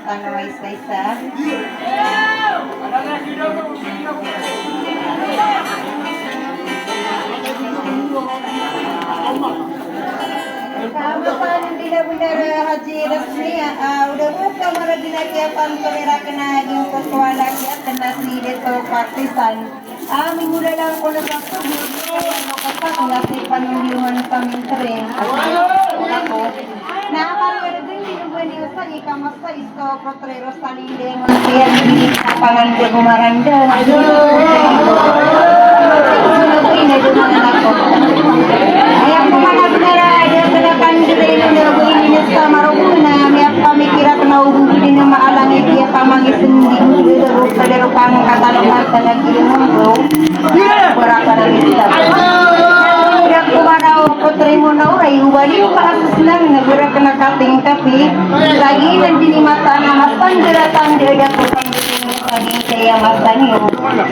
datang na isa-isa. Kamusta bila-bila haji resmi udah buka mara dinakiapan kamera kena yung kukuha lagi at nasi dito partisan. Minggu dalam kalau waktu ano kata kung nasi panundiwan kami keren. Ako. Nakakarinig din dinubuan niyo sa ikamasa isto protrero sa lindeng siya di pangan ko gumaranda. Ayang kumanag na radyo na kandiday na nabuinin sa maruguna may pamikira ko na ububunin na maalangi diya pamangisindi daro kadaro kang katalungan talagi mo para para nila. Dak kumaraw protrero na uray wali pa lang nagura ka nakating kapi lagi nandini mata na mapandiratan dia ko lagi saya masan yo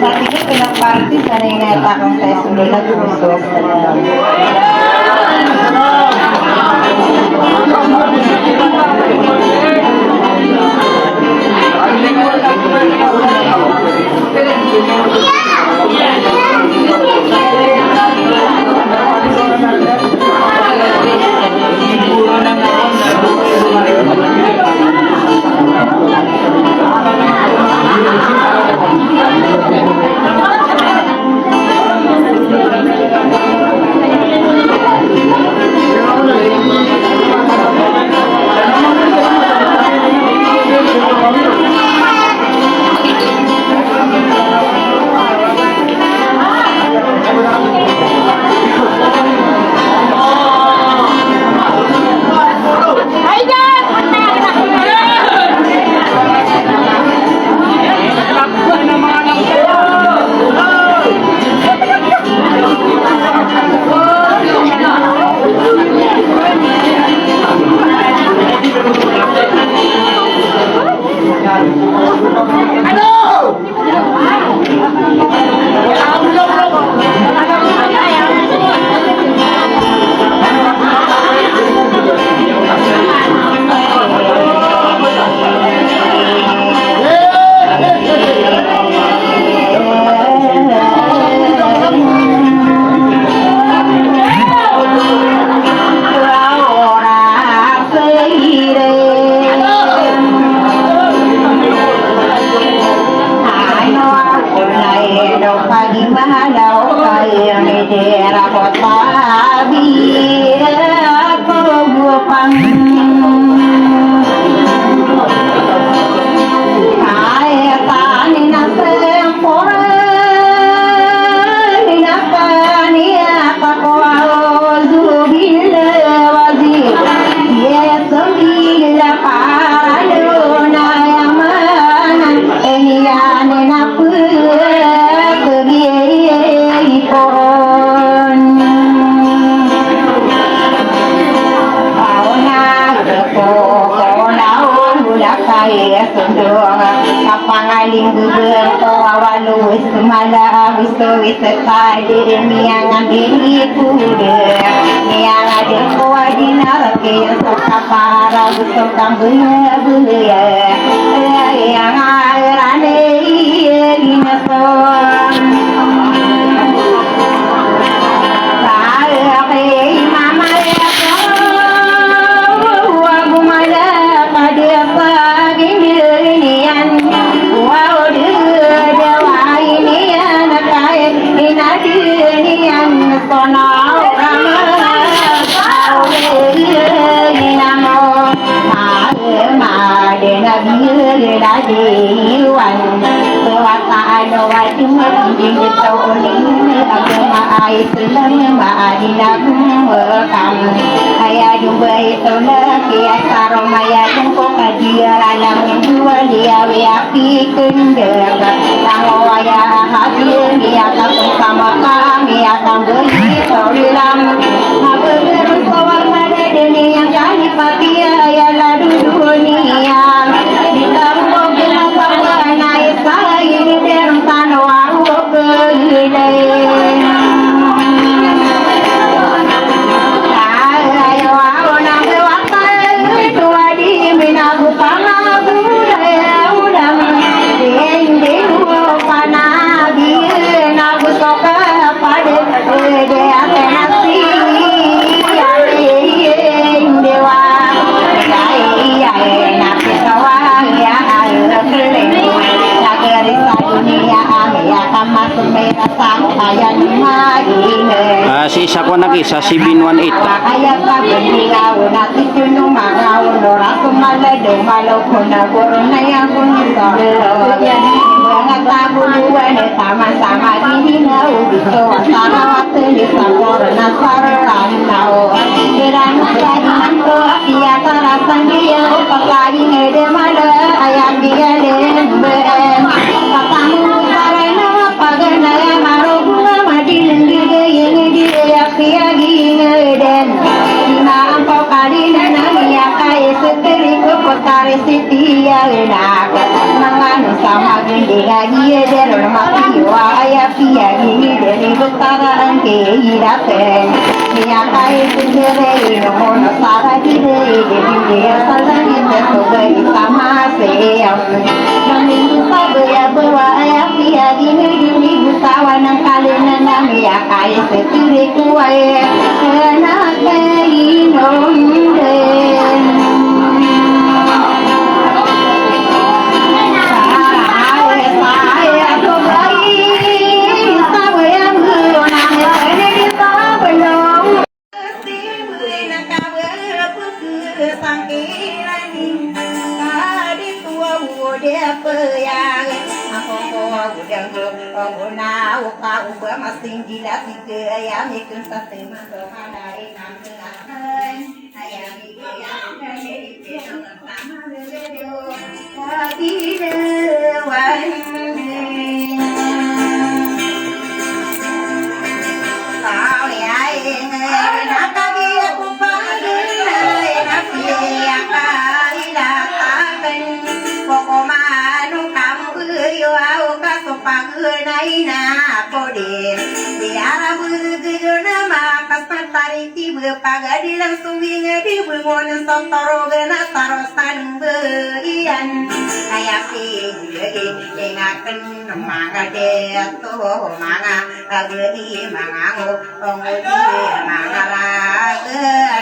sa tingin pinang party sa rin takong tayo sulat gusto kapangaling gugur kawawalu semala wiso wisata diremiang ambiri kude yang ada kuadina laki sakapara wiso kambuna buya yang arane inason Aku si isa ko nakisa, si Bin18. Kaya sa bendigaw na tituno magaw lora sumalado malaw ko na guro na yang kunito mga tabuluan sama-sama dininaw dito asara watili sa guro na sararan nao kirano sa dinanto iya tarasan dia pagkain ede mala ayang dia lemben katamu sarana paganaya maruguna madilengge yang dia kiagingeden ina ampau kalina nangya kai seteri ko potare sitia enak manganu sama gede gagie der mati wa aya kiagi dari betara angke iraten dia kai seteri no no sara gide dia salangi tesogai sama seyam namindu sabaya bawa aya kiagi ngidi butawanang kalina nangya kai seteri kuai enak masing gila tiga ayam ikan sate mantap ada ikan tengah ayam ikan dari jauh sama jauh di dewan kau ya nak kaki aku panggil nak dia kailakan pokok manu kamu yo aku kasopang nai na pode biara buguna maka santari tiba pagadi langsung ingedi bungon santoro gena tarosan beian kayak pigi ingaken manga de to manga agei mangango ongodi manga la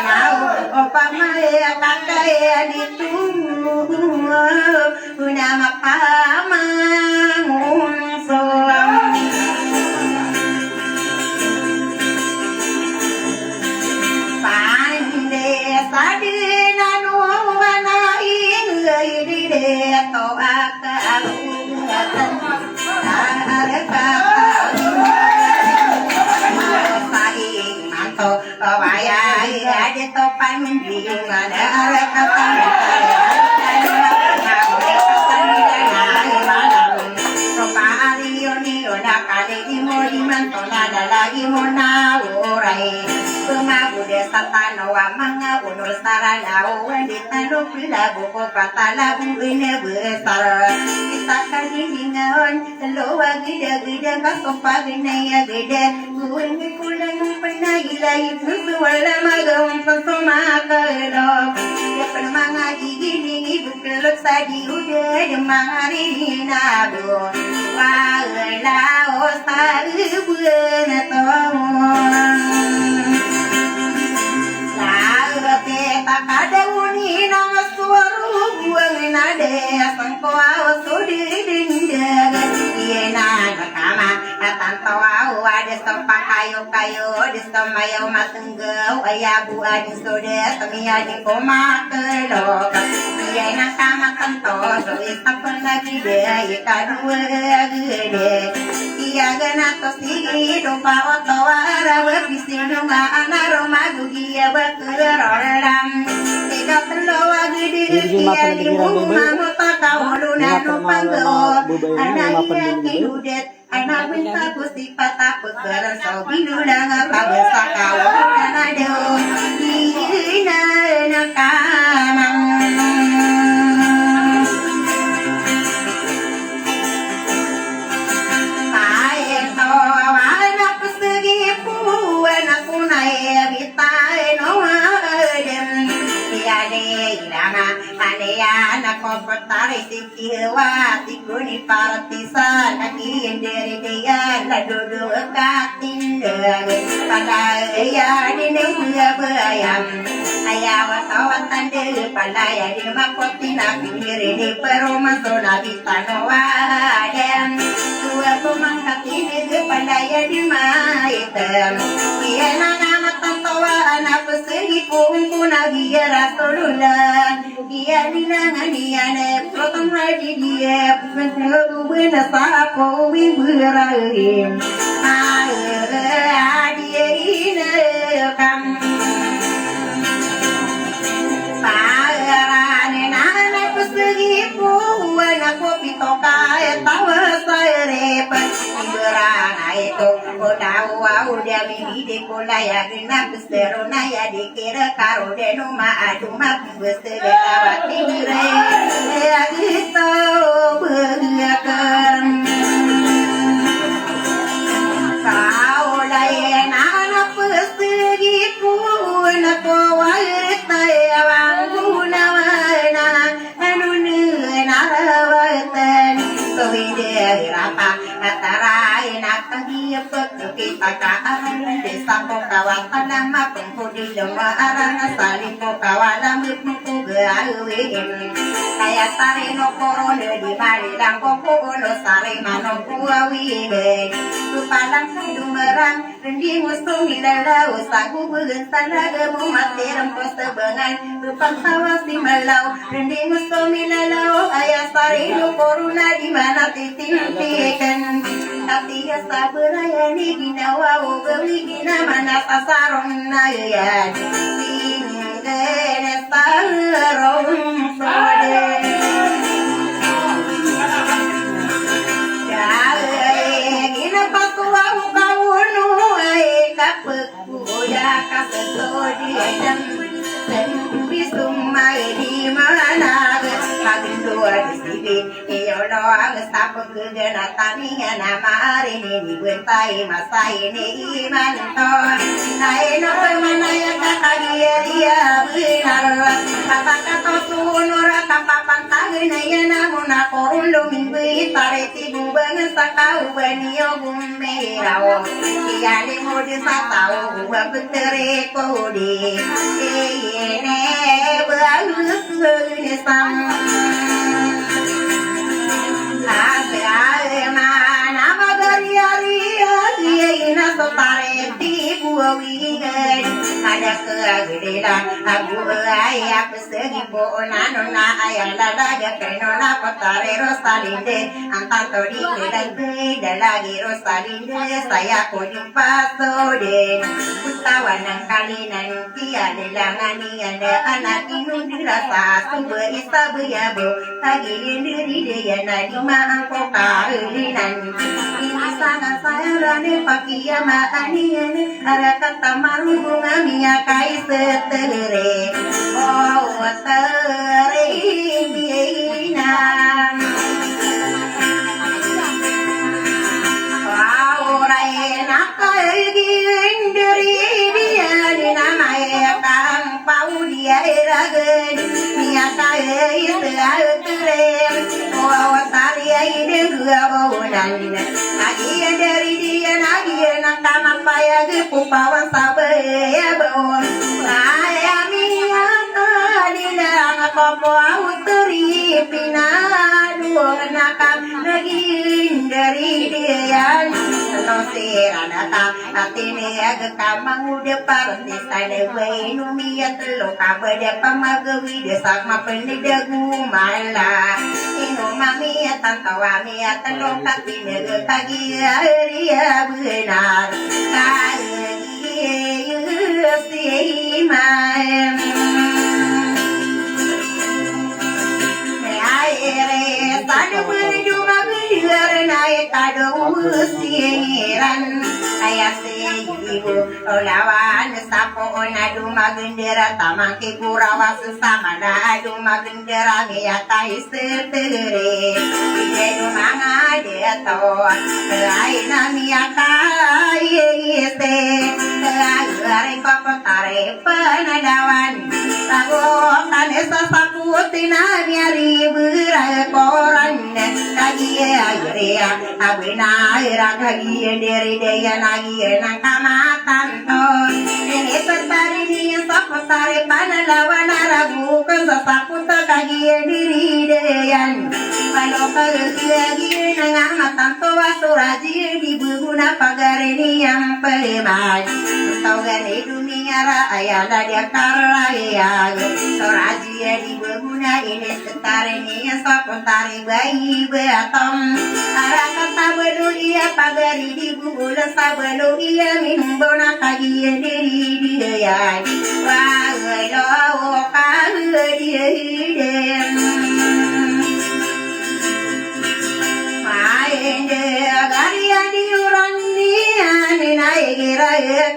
nau opamai kakai ditunggu nama pamang soam pande sadina nuwana ingei de to akaru areka saing manto waya ade to panjing ada areka lagi mona urai pemabude satano amanga unur sarana wandita no pila buko patala bune besar kita kali dingawan loa gida kasompa ginaya gida gue kulang penai lai wala magam soma kalo ya permanga gigi bukelok sadi udah demangari nado wala osar buena ada uni nama suara buang nade sangko sudi dinda iya nana kama tanto ada sempak kayu di semayo matenggau ayah buah di sode semia di koma kelok iya nana kama tanto soi sampai lagi deh kadua gede iya gana tosi dopa otowara berpisinu nggak anak rumah gugia berkeroram tidak terlalu gede iya di rumah muta kau lunak panggo anak iya kiudet anak minta pusti takut berasal bidulang apa besar kau anak do ina nakamang ane ya nako petari sikiwa tikuni partisan aki dari dia ladodo katinda pada ya di negara bayam ayawa tawatan de palaya di makotina pinggir di peroma sona bitanoa dan dua pemangkat ini de palaya di maitem iya nama tantoa anak pesegi kumpuna biar rasulullah dia bilangan dia ne proton haji dia buena sapo wiburahim dia ina kam parane nana pesegi buana kopi toka tawa sare pas ibrana itu odawa udah bibi de kola ya gena besterona ya dikira karo de numa aduma besere awati dire ya gitu berlakan kau lain anak pesegi pun aku warta ya wangguna wana anune narawatan kewide rapa atarai nakagi kita kaan desa pokawatan nama pengkudi lema arana saling pokawala mutmuku gawe kaya sare no korone di balilang koko no sare mano kuawi tupalang dumerang rendi musuh milalau sagu bulan salaga mumati rempos tebengan tupang sawasi malau rendi musuh milalau ayah sare no koruna di mana titimpikan tapi ya sabaraya ni ginawa o beli gina mana sasaron na ya tinggal sarong sode ya gina patua ukawunu ai kapeku ya kasodi dan bisumai di mana dua di sini iyo doang stop kegena tani nama hari ini bentai masa ini iman ton naik no mana ya kakak dia benar kata kata sunur kapapan tangan ya namun aku ulu minggu tarik tibu banget sakau benio gumerau iya di mudi sakau gua betere kodi ini bagus gesam ade mana magari dia ina sotare di gua wingan ada keagedela aku ayah pesegi bona nona ayah lalaga kenona potare rosalinde antar tori kedang lagi rosalinde saya kujumpa sode utawanan kalinan kia delangani ada anak inu dirasa sumber isabu yabo lagi diri dia nadi maangko kaulinan ini sangat sayarane pakia maanian ada kata marunga mia kai setere oh tere biinan raina kai gindri dia dinamai kang pau dia ragen mia kai setere oh tari ini dua bonan lagi dari dia lagi nak tanam payah pupawan sabe ya bon saya mia dilang kopo uteri pinadu nakam lagi dari dia Sera data atine aga kamang udah parti sale wei numia telo kabada pamagawi desak mapeni dagu mala ino mami tantawa mi telo katine kagi ria benar kagi si mai aire tadu berjumpa naik kado usiran ayah ibu lawa Pan sapo na dumagendera tamangke kurawa sesama na dumagendera ngiyata isetere ide dumanga deto ai na miyata yese ai kopotare panadawan sago kanesa saputi na nyari koran kagi ayria abina ira kagi deri deya nagi nang kamatan ini setari ni saputare panalawan ragu kesaputa kagi diri deyan kalau kagi nang amatan tua suraji di buguna pagare ni yang pelemai tau gani dunia ra ayala dia karaya suraji di buguna ini setari ni saputare bayi beatom ara kata belu ia pagari di bugula sabelu ia mimbona kagi diri dia wa lo ka dia hidem maende agaria di urani ani naigira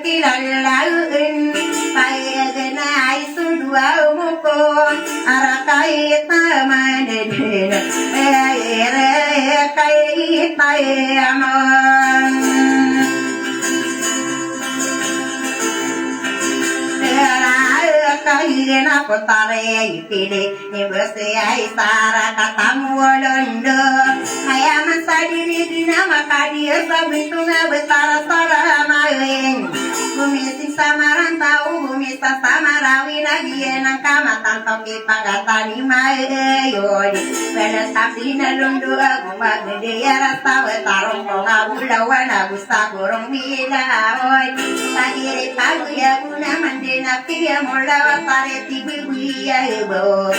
kilalaun payagna aisudua muko arakai tamanedin ere kai tayamon kahina potare ipile nibese ai sara katamu londo maya masadiri dina makadi sabitunga besar sara mayen bumi samaran tau bumi samarawi nagie nang kamatan toki pagatani mayon bela sapina londo aguma gede ya rasa betarong pengabulawan agusta gorong bila oi sagire pagu ya guna mandena pia mola pareti bibuya ebo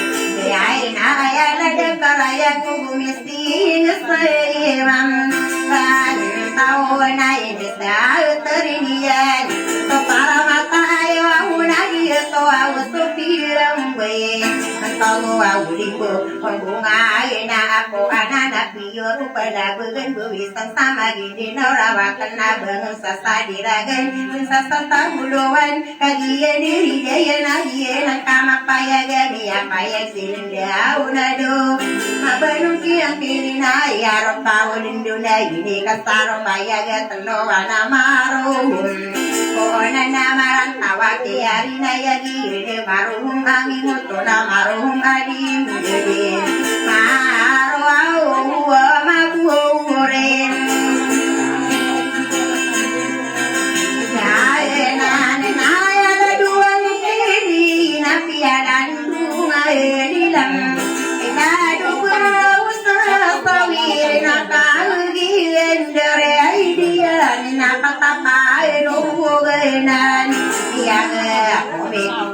ai na ya la de karaya ku misti ngesayam ban tau na ini sa terinian to para mata ayo una dia to au supiram we tau au limbo bunga ina aku anana pio rupa da bugan buwi sama gini naurawa kena bangun sasadiragan sasata buluan kagian diri daya nagian kama paya gami apa yang silinda unado mabanung kiang kirina ya ropa ulinduna ini kasaro paya gatelo anamarum kona namaran tawa kiarina yagi de marum ami mutuna marum adim de maru au maburen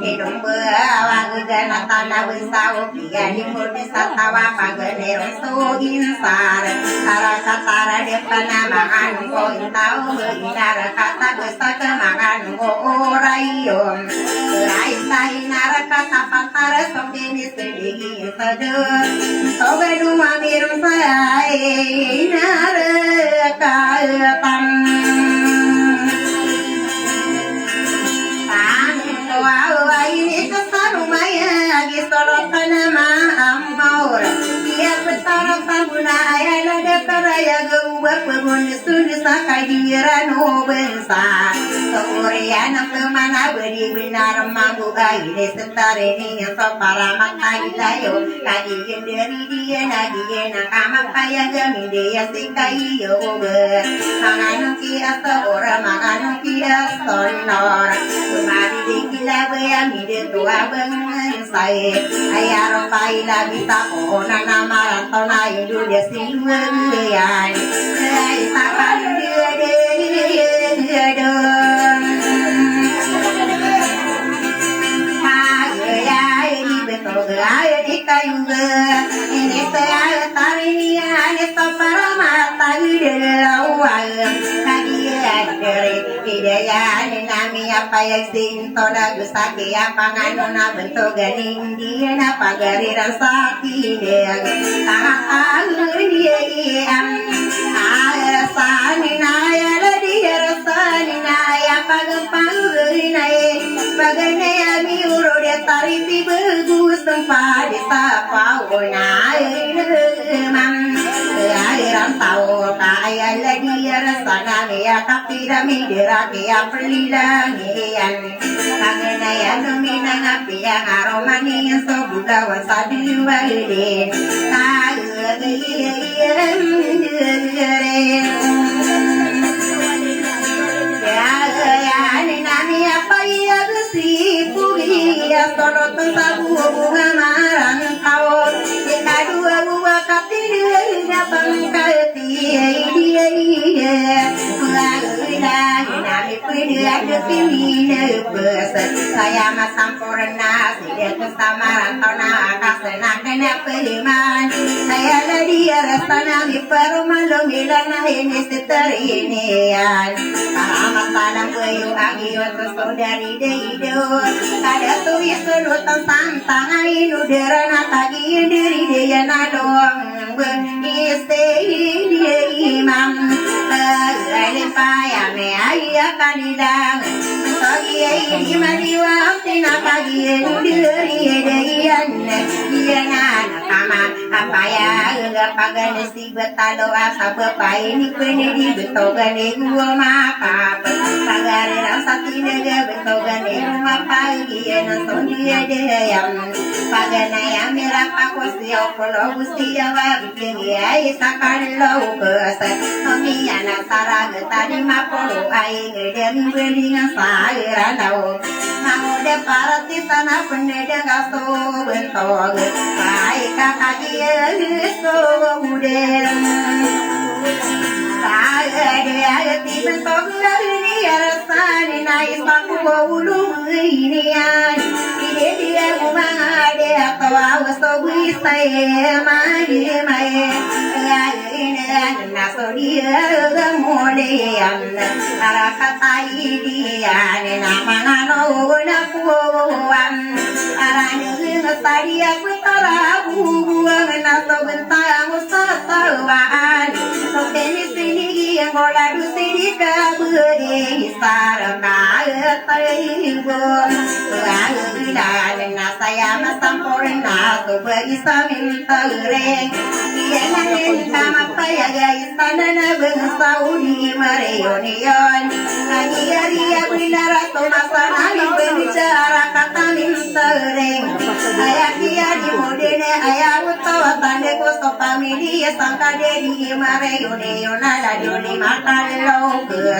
hidung berawang gana tanah besau dia dimur bisa tawa pagenero so insar cara katara depana mangan ko intau beginara kata besa kemangan ko orayom lai sai nara kata patara sokini sedigi sedeur sobedu mamirum sai nara kaetam ini kesarumaya lagi sorotan nama amor dia petara sabuna ayana dekaraya gubak pebun sudut sakadiran bensa kemudian kemana beri benar mampu ini setare ini sopara makai layo kajian dari dia nagian nakama kaya gami dia sikai yo ber mangan kia seorang mangan kia sonor kemari dikila bayami de tua bengen sai ayaro pai la bisa ona nama rantona indu dia siluan ai sakan dia de di kayu ini saya tari ini para mata di awal tadi dari hidayah nami apa yang sintona gusaki apa nganona bentuk ganing dia napa gari rasa dia tangan dia am ayah sani naya dia rasani na ya pagpangulina bagana ya miuro de tariti bagus tempat disapa ona mam airan tau kaya lagi rasana ya kapira midira ya perlilangian kagana ya nomina ngapi ya aromani so buka wasadu wale saya masampurna sidia kesamaran tona kasena kena periman saya ladi rastana mi perumalu milana ini seterinian paramat tanam bayu agi untuk saudari deido kada tulis sudutan tantangan inu derana tagi diri dia nadong istri dia imam lele paya me ayah kanidang pagi ini mariwa tina pagi diri dia dia kama apa ya pagan si betalo asa bapa ini kene di betogane gua maka pagar rasa tinaga betogane rumah pagi na sondia dia yang pagana ya merah pakos dia polo gusti jawa bikin ya isakallo kesa kami anak sarang tadi mapolo ai ngedem belingan saira dau mangode parati tanah pendeda gaso bentog ai kakak so mudel saya tiba togani rasani nai saku ulu ini dia mangade atau so bisa mai naso dia gamodean arakatai dia namangano napuan arani ngestari aku tarabu naso bentang usatawan so tenis ini yang goladu sini kabudi sarana taibon saya masampurna so bagi samin tereng dia nangin sama paya guys tanana bangsa udi mareonion lagi dia benar atau masana bicara kata min tereng ayah dia di modene ayah utawa tande ko so family sangka dedi mareonion ala doni makalo ke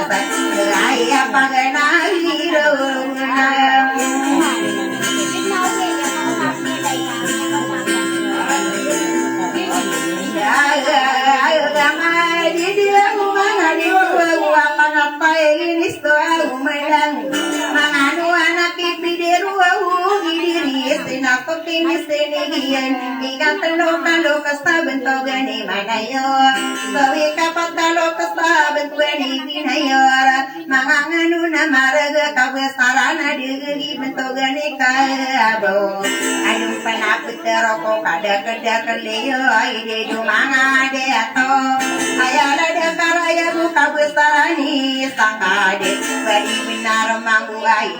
ayah pagana hiro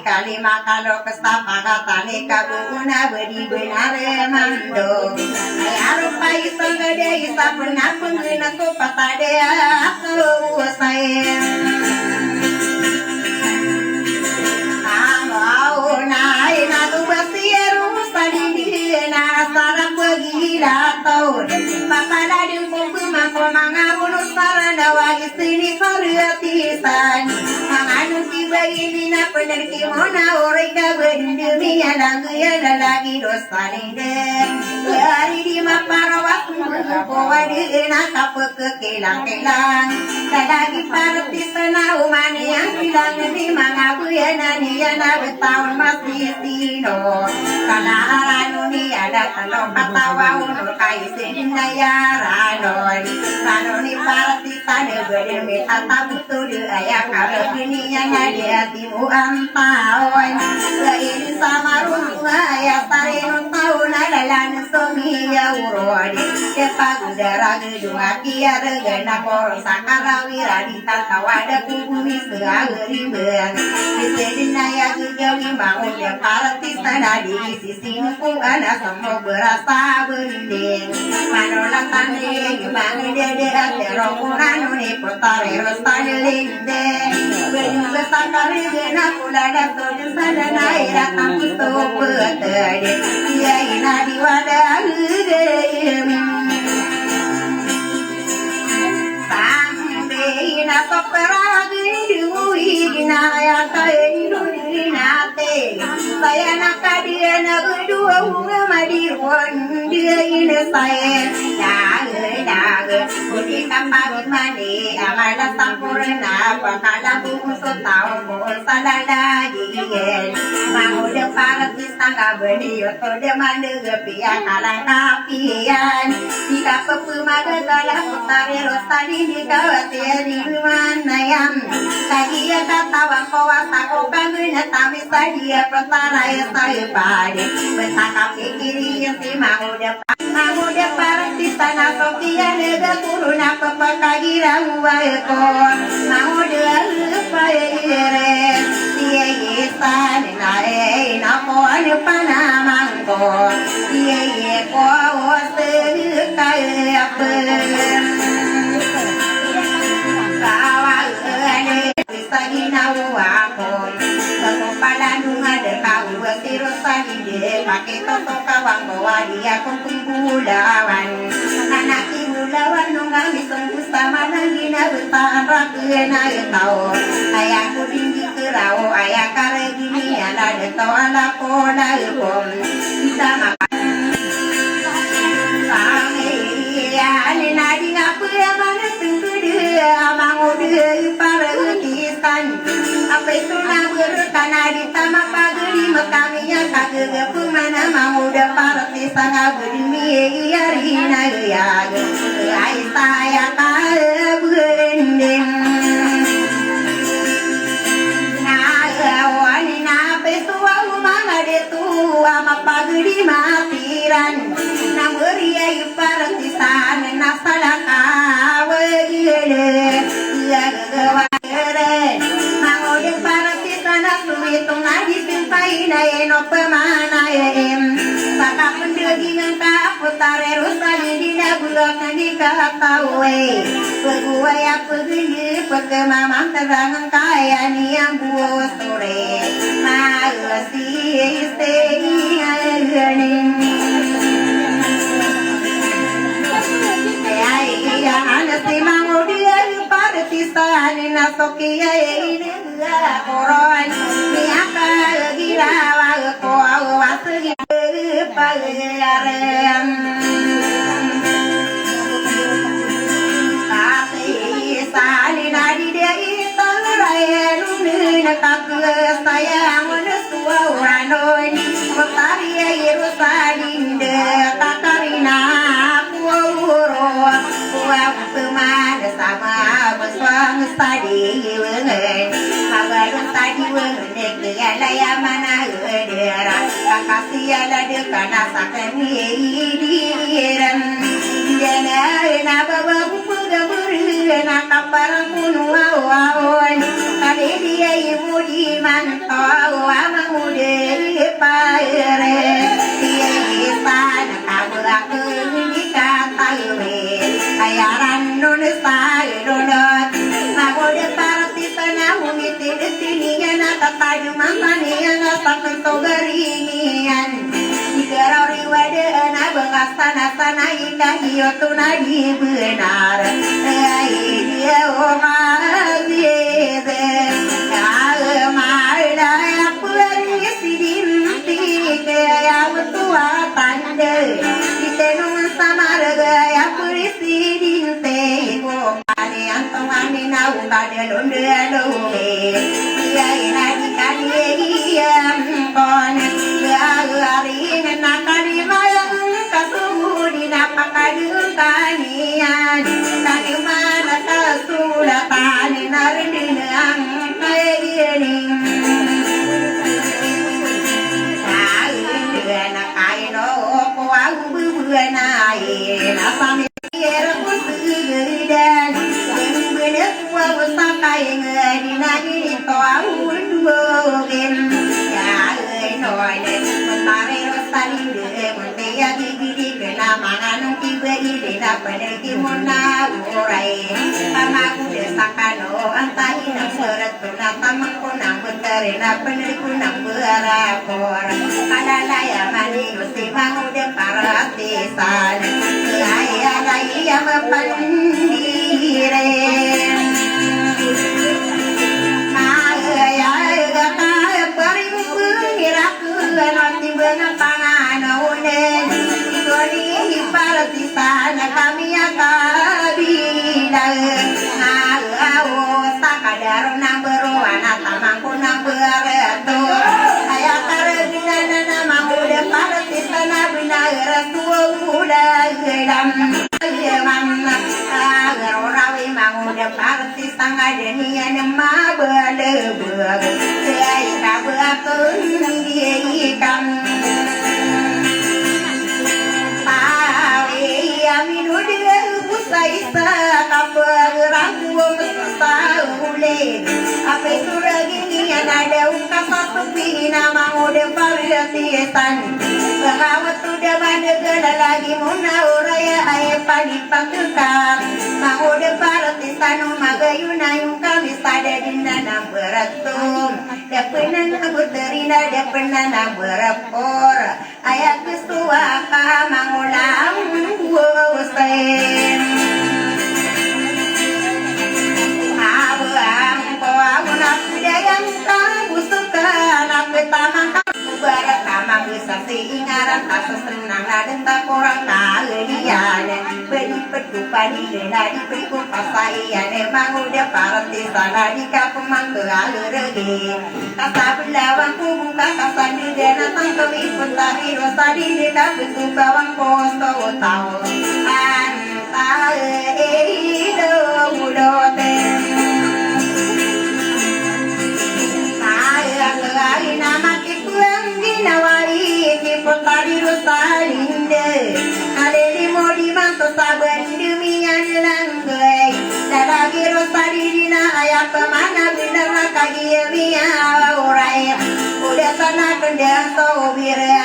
kalima kalau kesepakatan kabuna beri benar mando ayah pai sanggade isa pernah pengguna ko patade aku saya amau nai na tu basieru sadidi na sarap gila tahun papala din kumpu mako mga punos sarana wa istini karyatisan anu tiba ini na penerki mona orai ka bendemi alang ya lalagi dosanide hari di maparawat ko wadi na kapek kelang-kelang lalagi parti sana umane yang bilang di mga buyana niya na betahun masih tino kana arano ni ada talo katawa uno kaisin na yaranon kano ni parti sana berdemi tata butuh ayah kalau ini yang ada timu ampaon lain sama rumah ayah tarin tahun adalah suami ya urodi ya pagudara gedung akia regana koro sakara wiraditan tawada kubumi segageri beng disedina ya gegawi bangun ya paratis tanadi sisi nukung ana semua berasa bending manolang tane gimangi dede atero kunanu ni potare rostane linde gedung besakari gena kulada sodin sadana ira kampus topetade iya ina diwada sampai na sopera gendui na ya kaindu na te saya nak dia na kedua bunga madiruan dia ina saya dah kudi kapal mani amala sampurna pakala bunga tahu bol salada yen mau de paratis tangga beliau to de mana gepia kalang kapian jika pepumaga kalah putare rosali di kawate di mana yang kagia katawang kawas aku kaguna tapi sadia pertara ya saya pade betaka pikiri si mau de paratis tanah sofia nega kuruna pepakagira muaiko mau de paire dia yesan nae namo ane panamangko dia ye ko ose kai ape kawalane sagina wako palanunga de kau sirosani de paketo kawang bawa dia kumpulawan anak ibulawan nunga misung sama nangina betara kena tau ayahku tinggi kerau ayah kare gini ada de tau ala pola bom kita makan sange ya ane nadi ngapu ya mana tunggu dia amangu dia para utisan apa itu nabur karena di tamak pagri makaminya kagege pemana mau de parti sanga bermi ya rina ya ai saya kare bending mapagdi matiran namuria ipartisan nasalaka wele gagaware mangode partisan suitung nadi simpai nae no pemana em saka pendegingan ka putare rusali dina bulak di katawe pegua ya pegini pegemamang terang kaya niang buo sore magasi isteri agening ya anasi mangodia partisan na sokia ini koron ni aka gira wa ko wasgi pagaren salina di dei tangrayanu na sayang nesua uranon mutari yerusalinde kakarina kuoro kuang peman sama besang tadi wengen magalung tadi wengen ke laya mana edera kakasi ala de kana sakani diren dena na baba na kaparang punua waon kali dia ibu di mantau amangude paire dia isan kabulak ni katawe ayaran nun saidonot magude parati sana humiti destininya na tataju mamani na sakento garingian digarori wade na bengastana sana indah hiyotu nadi benar dia orang dia maila aku lagi sidin tiga tua tanda ditenung sama raga aku sidin tego kali antong ani nau kade londe loe dia ina dikali kon hari nakali mayang kasudi napakadung kanian kani mana kasula kani narindinang kairing kain dua na kaino ko au bu bu na ai na timuna urai pamaku desakano antahin seret tunata kunang beterina penerikunang berakor kadalaya mani gusti mangude paratisan ayah mapandire kami akabila sakadar nang berwana tamangku nang beretu ayah karena nama udah parati sana benar tua udah gedam mana agar orawi mang udah parati sangat denia nama belebuak ayah kabuatun diikan Saisa kaperang saule apa itu lagi yang ada uka satu pina mau departisan bahawat sudah pada gala lagi muna uraya ayah padipakukan mau departisan magayuna yung kami sada dinana beratum depenan abuterina depenan berapor ayah kesuwa ka mangulang wosen ingaran kasus senang dan tak kurang kalian beri pedupani dan diberiku pasaian emang udah parati sana di kapemang kealuregi kata belawang buka kasan di dana tangkap ikut tari rosa di dana betu bawang posto tahu anta edo mudoten ayah nama kikuang dinawari Potari rosalinde aleli modi manto saban demian langgai dalagi rosalina ayah pemana bener kagi mia orai udah sana kendang so bira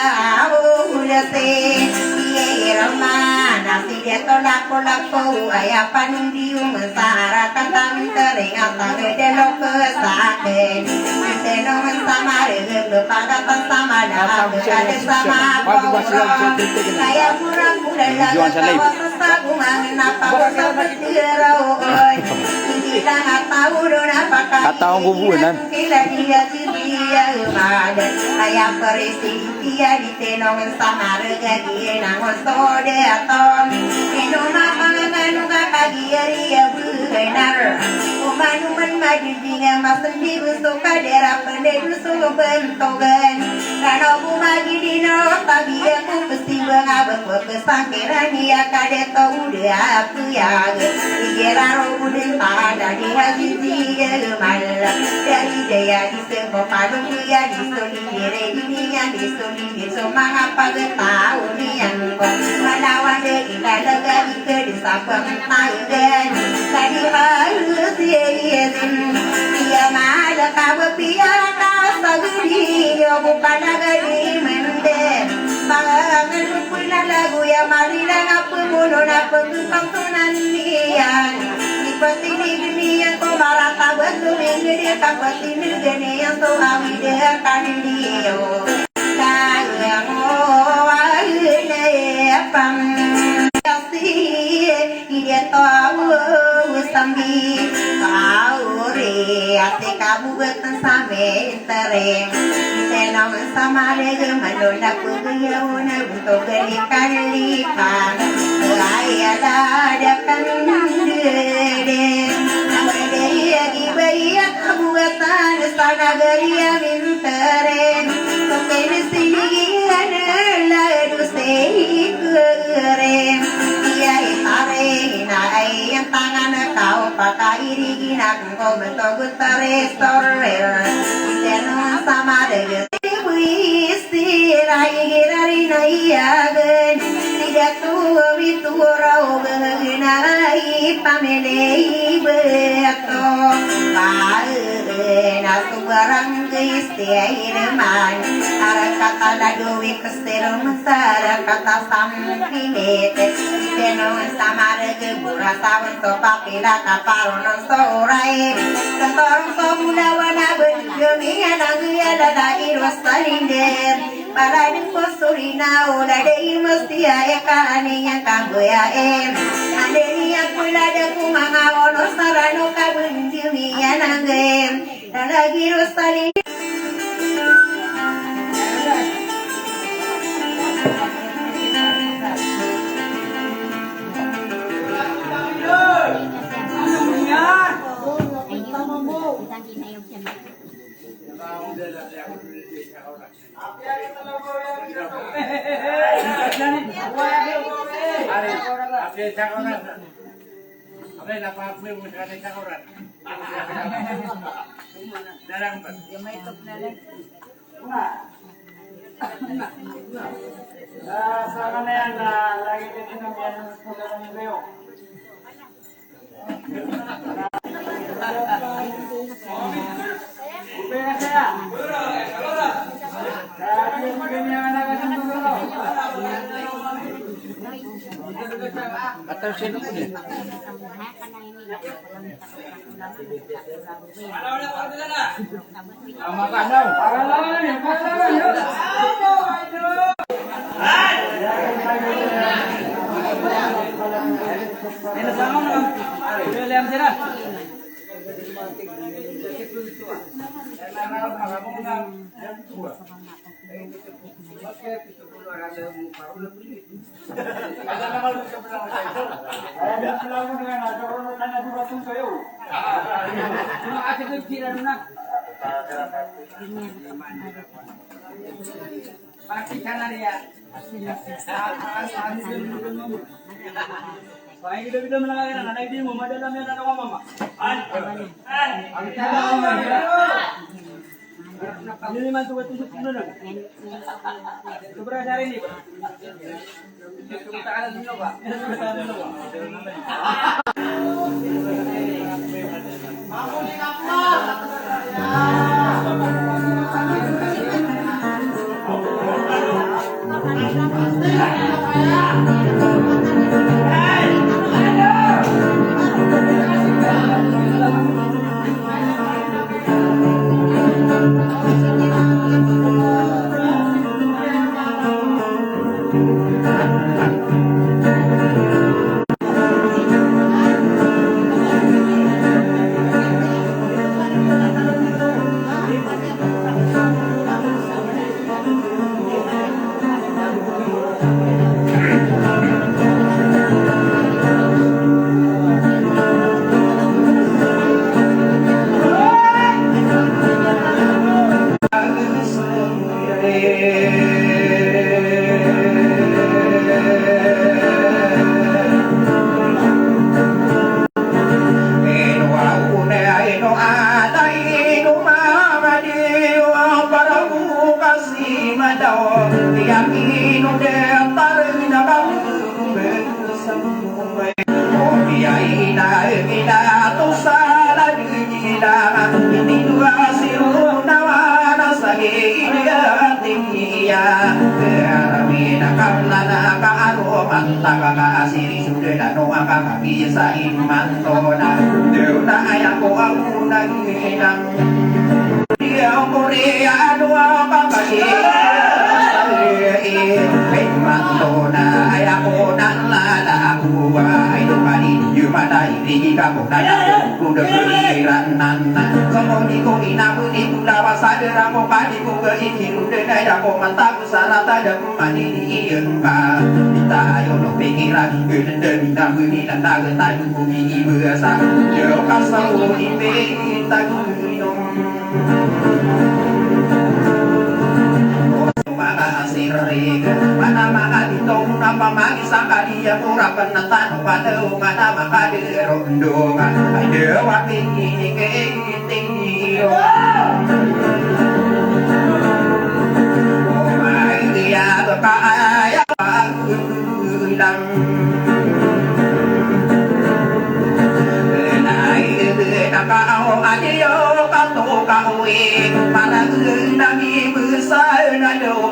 udah se irama nasi dia tolak ayah pandium sara katam teringat tangde lo kesaken tenong sama rege pada sama dah ada sama saya kurang bulan aku mengenapa seperti oi tidak tahu don apakah kata hubungan bila dia ada saya perisi dia di tenong sama rege dia nang sode atom minum pangan kaki dia benar uman maju dengan masen di suka daerah pendek suka bentogan karena aku magi di tapi aku pasti mengabek kesakiran dia kade tahu dia apa yang dikira roh dan pada di hati dia malah dari dia di sebuah padung dia di soli diri dunia di soli di semua apa tahu yang melawan kita lega ke di sabang tangan tadi harus dia malah kau biar kau sagudi yo bukan lagi mende bangan punya lagu ya marilah apa muno apa kesamtunan nian ipati dunia ko marata betu minggu dia kapati dunia yang so awi dia kan dia kaya ngawalne pam dia tahu sambil tahu ate kamu betul sampai tereng tenang sama lagi malona pugyona untuk kali-kalikan ayah ada kan dede dia gibaya buatan sana geria mintereng mungkin sini ada dusei kereng dia itare naik yang tangan kau pakai diri nak kau bentuk terestorer tenang sama dengan ibu istirahat dari naiagen tidak tua itu rau genai pamelei beto pai nasu barang istirahat man arah kata lagu ikesero mesara kata sampit Tenong samara gebura sawan sopa pila kaparono sorai Ketorong somula wana berdemi anang yalada irwas talinder Paladin posurina ula dei mestia eka aninya kamboya Adeni akula de kumanga ono sarano kabundimi anang Lagi rostali Atau sino po din?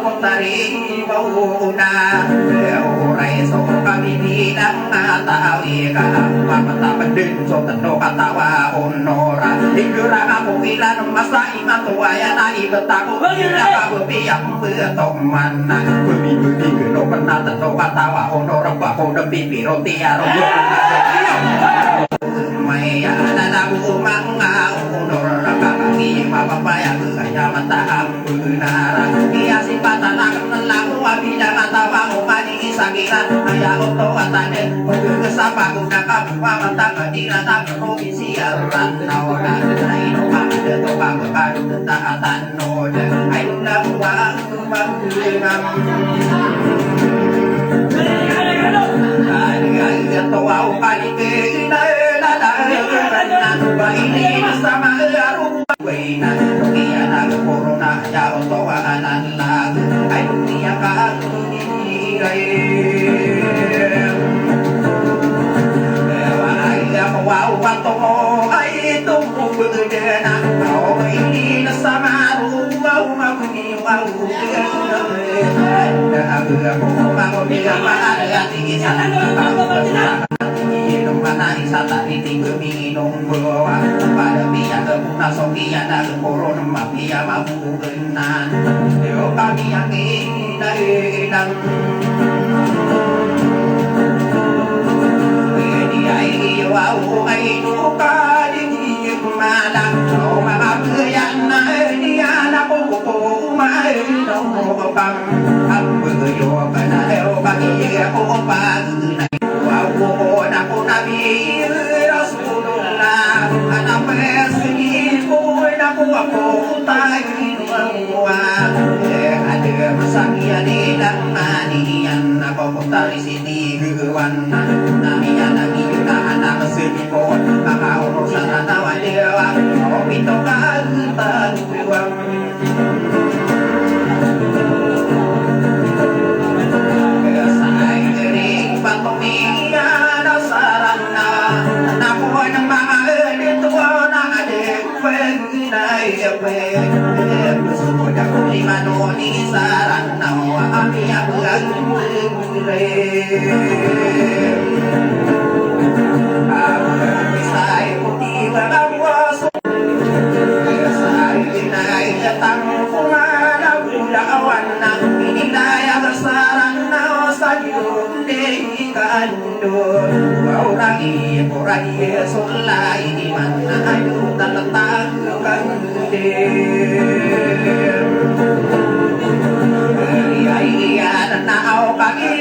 kong tari mauna Uray so kami bilang natawi ka Pagmatapan din so tando katawa honora Igurang ako ilan masai matuwaya na ibet ako Pinakabubiyak bertoman Bumi-bumi geno penatando katawa honora Bako depi piro tiaro Maya nanabu manga honora Kakaki mapapaya kaya mataham benara Ia simpatan akan nelaku Abida matawa umani isakira Ayah oto atane Mengesapa guna kabuwa mata kadira Tak provinsi aran naoda Aino kamida topa kekadu Tentang noda Aino labuwa Manggenam Ada toa ukani kena Baini sama aru Waina Kia naga corona Ya otowa anan lagu Aino niya kakuni Wow, patungo ay tumubo na Ako hindi nasama Rumaw maguniwaw Nagagag ako Maguligang mahalati Isang kapag Inom ka na isa tariting guminong bawa Padabiyan ka muna Sobiyan na gumuro ng mapiya Mabugunan Yo kami ang inailang Wow, ay luka di malang no mga buyan na diyan ako kumain no pang ang buyo ka na ero kaya ako pag wow na ko na bi rasulullah ana pesini ko na ko ako tayo ada masangya di lang manian ako tali sini gewan namiya nami anak sepon kakao sana tawa dewa kopi tokan taruang kesai gering patomiya nasarana nakuha ng mga dito na adek penginay sudah lima noni sarana ami ang Saya putih berawas Saya dinai datang kumana Budawan ini daya besaran Sayur dehi kandur Orang sulai Dimana ayu tak letak Iya dan nao kaki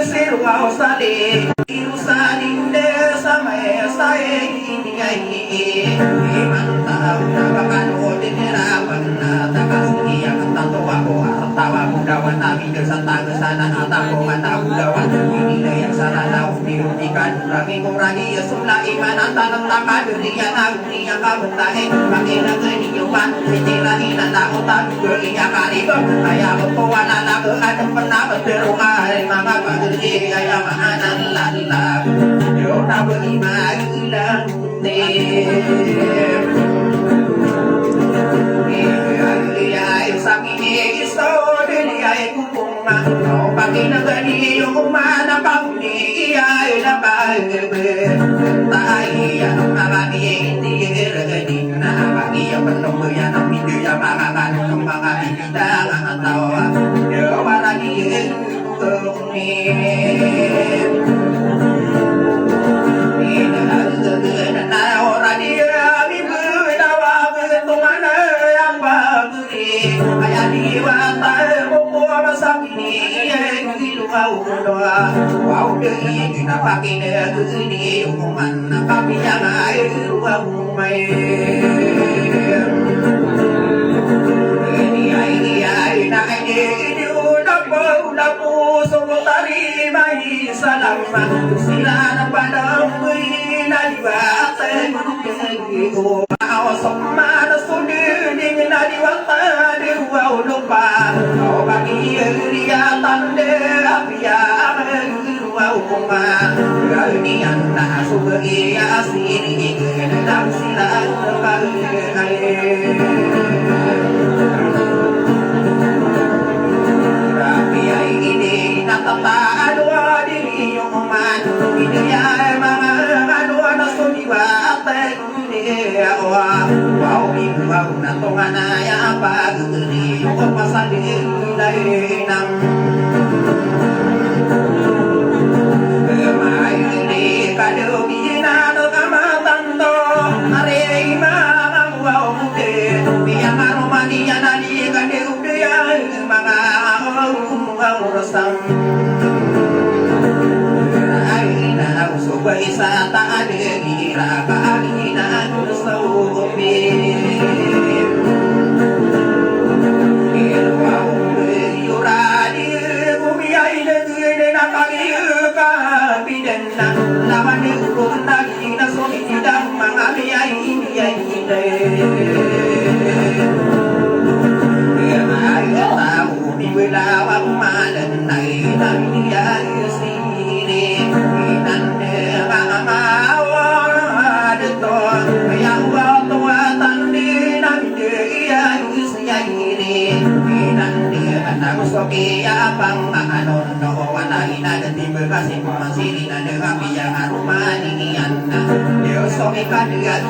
Sirwau salik Irusanin desa saya ini mantap nabakan odin harapan takas yang tentu aku tawa budawan nabi desa sana ataku mana budawan ini yang sarana diudikan kurangi sulah iman tanam takkan dunia dunia kabentahe pakai negeri nyuman sitilahi nanda utak dunia kaliber ayah berkuan anak ada pernah berterungai mama bagi ayah mahanan lala Yona beriman lang Ay sakini iso dili ay kupuma no pakinagani yung mana pauni ay labagbe tayo ang marami hindi ragadi na pakiya penuh ya ng video ya makakan ng mga bidang ang tawa yo marami Wow, deh, kita pakai negeri umuman, kami yang air umai. Ini udah semua terima salam, sila pada wina diwate itu. Sama sudah dengan diwate dua lupa, kau bagi dia tanda dia dua rumah. Ini anak sugi asli dalam sila doa wow ibu wow natongan ya apa gede kok pasal di nang mai di kado bina do kamatanto are ima wow de biang aromani nani kado dia mga urusang aina usubay sa taadira kaina nusubi ilwau yuradi bumiyay nagine na pagiyuka bidenna naman ikon nagina sumidang mga miyay iniyay wala wang malanay na bigyan sini inande mamawa dito kaya wato atandi na bigyan sini inande anak sokiya pang anon no wala inadati berkasih masih na dengan biang arumani anna yo soki kadiat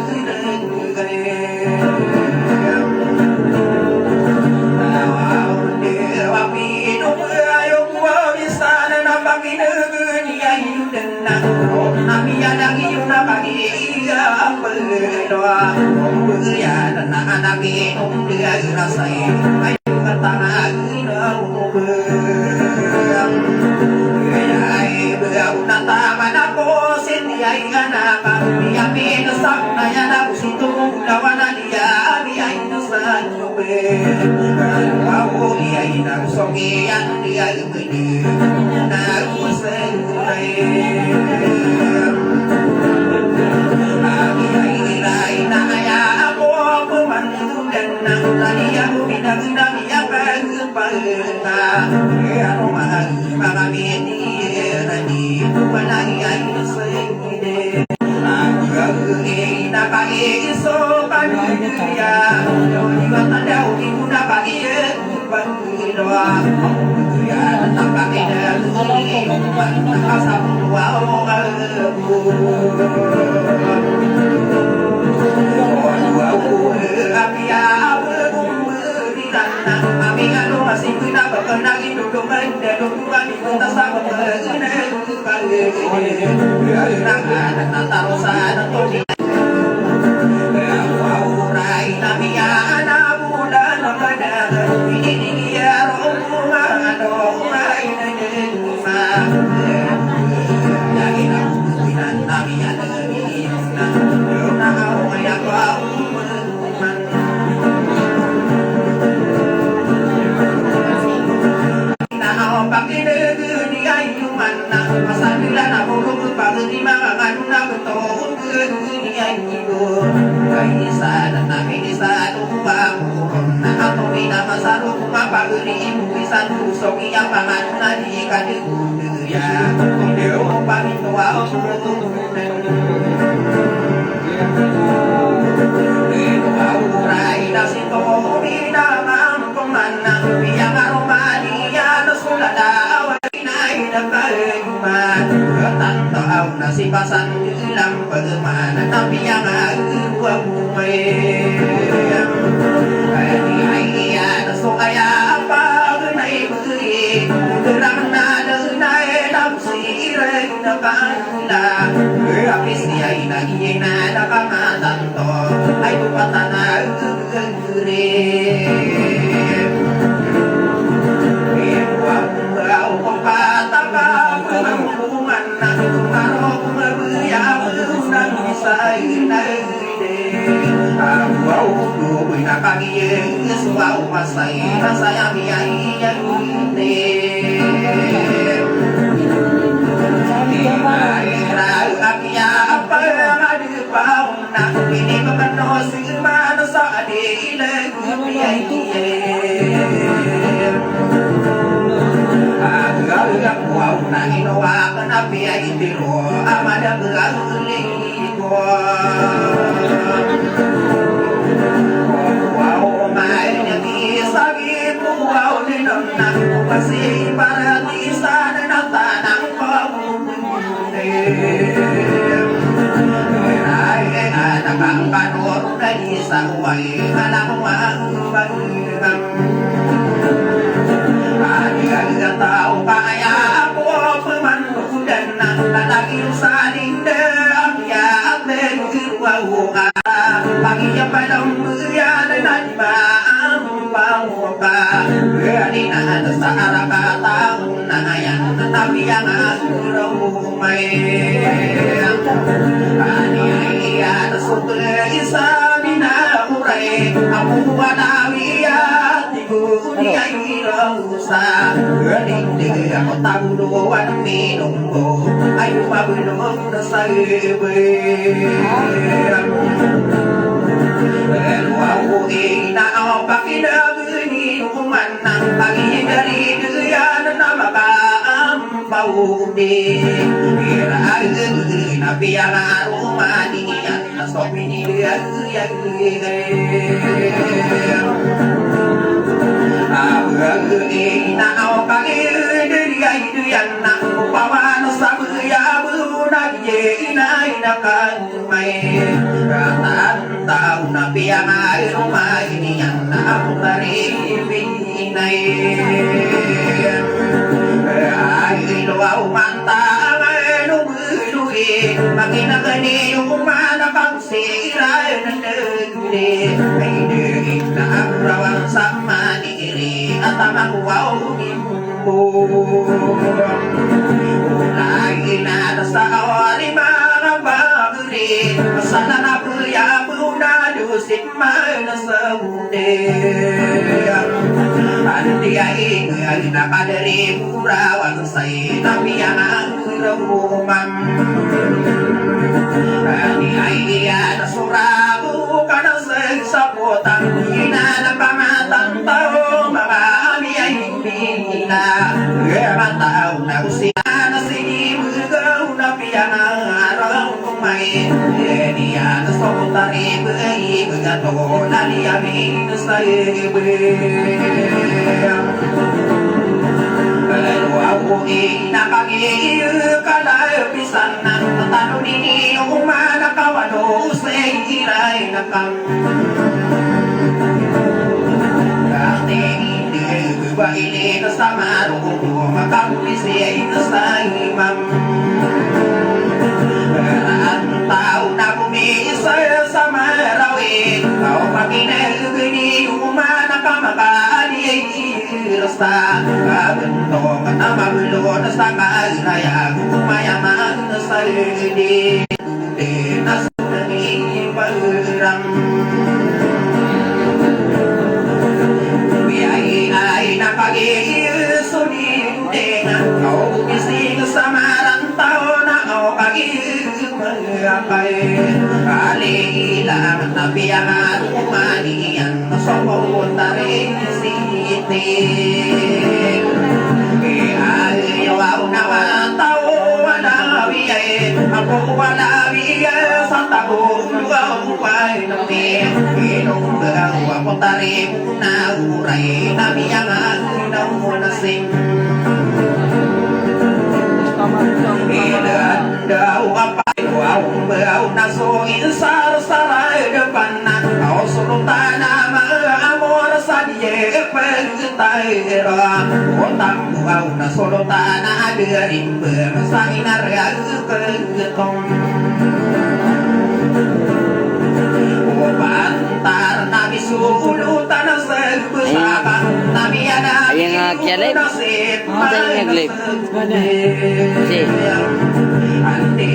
si pasan lang pagmana tapi yang aku ay so kaya apa nai beri terang nada nai dam si re na kanila habis dia lagi nada kamatan to ay patana gure Ang kanor na sawai anak mambang Ada tahu kaya aku pemandu dan lagi saling dam ya berua pagi yang pada ya dan bau ka berani ada sahara kata yang tapi yang rumai ani ada suatu isa bina urai aku wadawia tibu dia irosa berani dia aku tahu doan minum ayu mabulum nasaibe aku ina pakina gini kumanang pagi dari dia nama bau de ira nabi yang rumah dia nasopini dia yang ina pagi dari dia nak pawan sabu ya bu nabi ina kan mai tahu nabi yang rumah ini yang aku taribinai ai doa manta nu bui makin agani umana pangsi rai nendure ai de nak rawan sama diri atama wau imbu lagi nada sawari mangabagri sana ya buna dusit mana saude dia ingat nak dari purawan saya tapi yang rumam dia surabu karena sesapotan ina dan pamatan tahu mama dia ini tahu nak usia nasi bergau tapi yang rumai dia sesapotan ibu begato nali amin saya kalau aku ina pagi kalau pisan tanu ini umana kawado seirai nakam kate ini berubah ini sama ruku maka polisi imam tahu nak bisa sama rawit kau pagi negeri umana kamaka rasa kabentong nama belum saka raya kumayaman salidi nasuni barang biai ai napagi suni dengan kau bisi samaran tahun kau pagi mengapai kali hilang tapi yang rumani yang sombong tarik siti ayo aku nama tahu wala biaya aku wala biaya santaku aku pai nanti minum berang aku tarik na urai nabi yang aku nasing Dau apa au bau naso insar sarai depan au sultan nama amor sadie pentai ra otam au naso sultan ada rimber sainar ya ketong pantar nabi sulu tanah sebesar nabi ada yang kialip ada yang klip si ante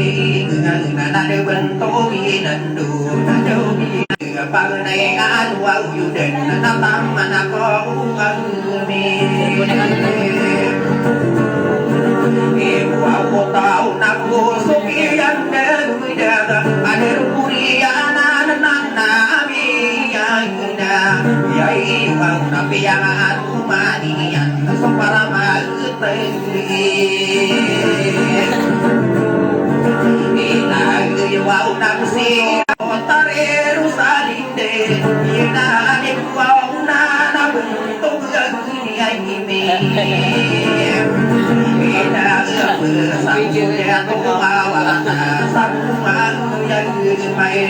ngana de bentuk inandu nadogi pagnai anu au den natam manako ngami ibu aku tahu naku sukian dan muda ada kuriana nabi ya ibu nabi yang aku manian sopara magtei wow nak si otare rusalinde ina ni wow na bentuk dunia ini ina bersama tu awak sama yang mai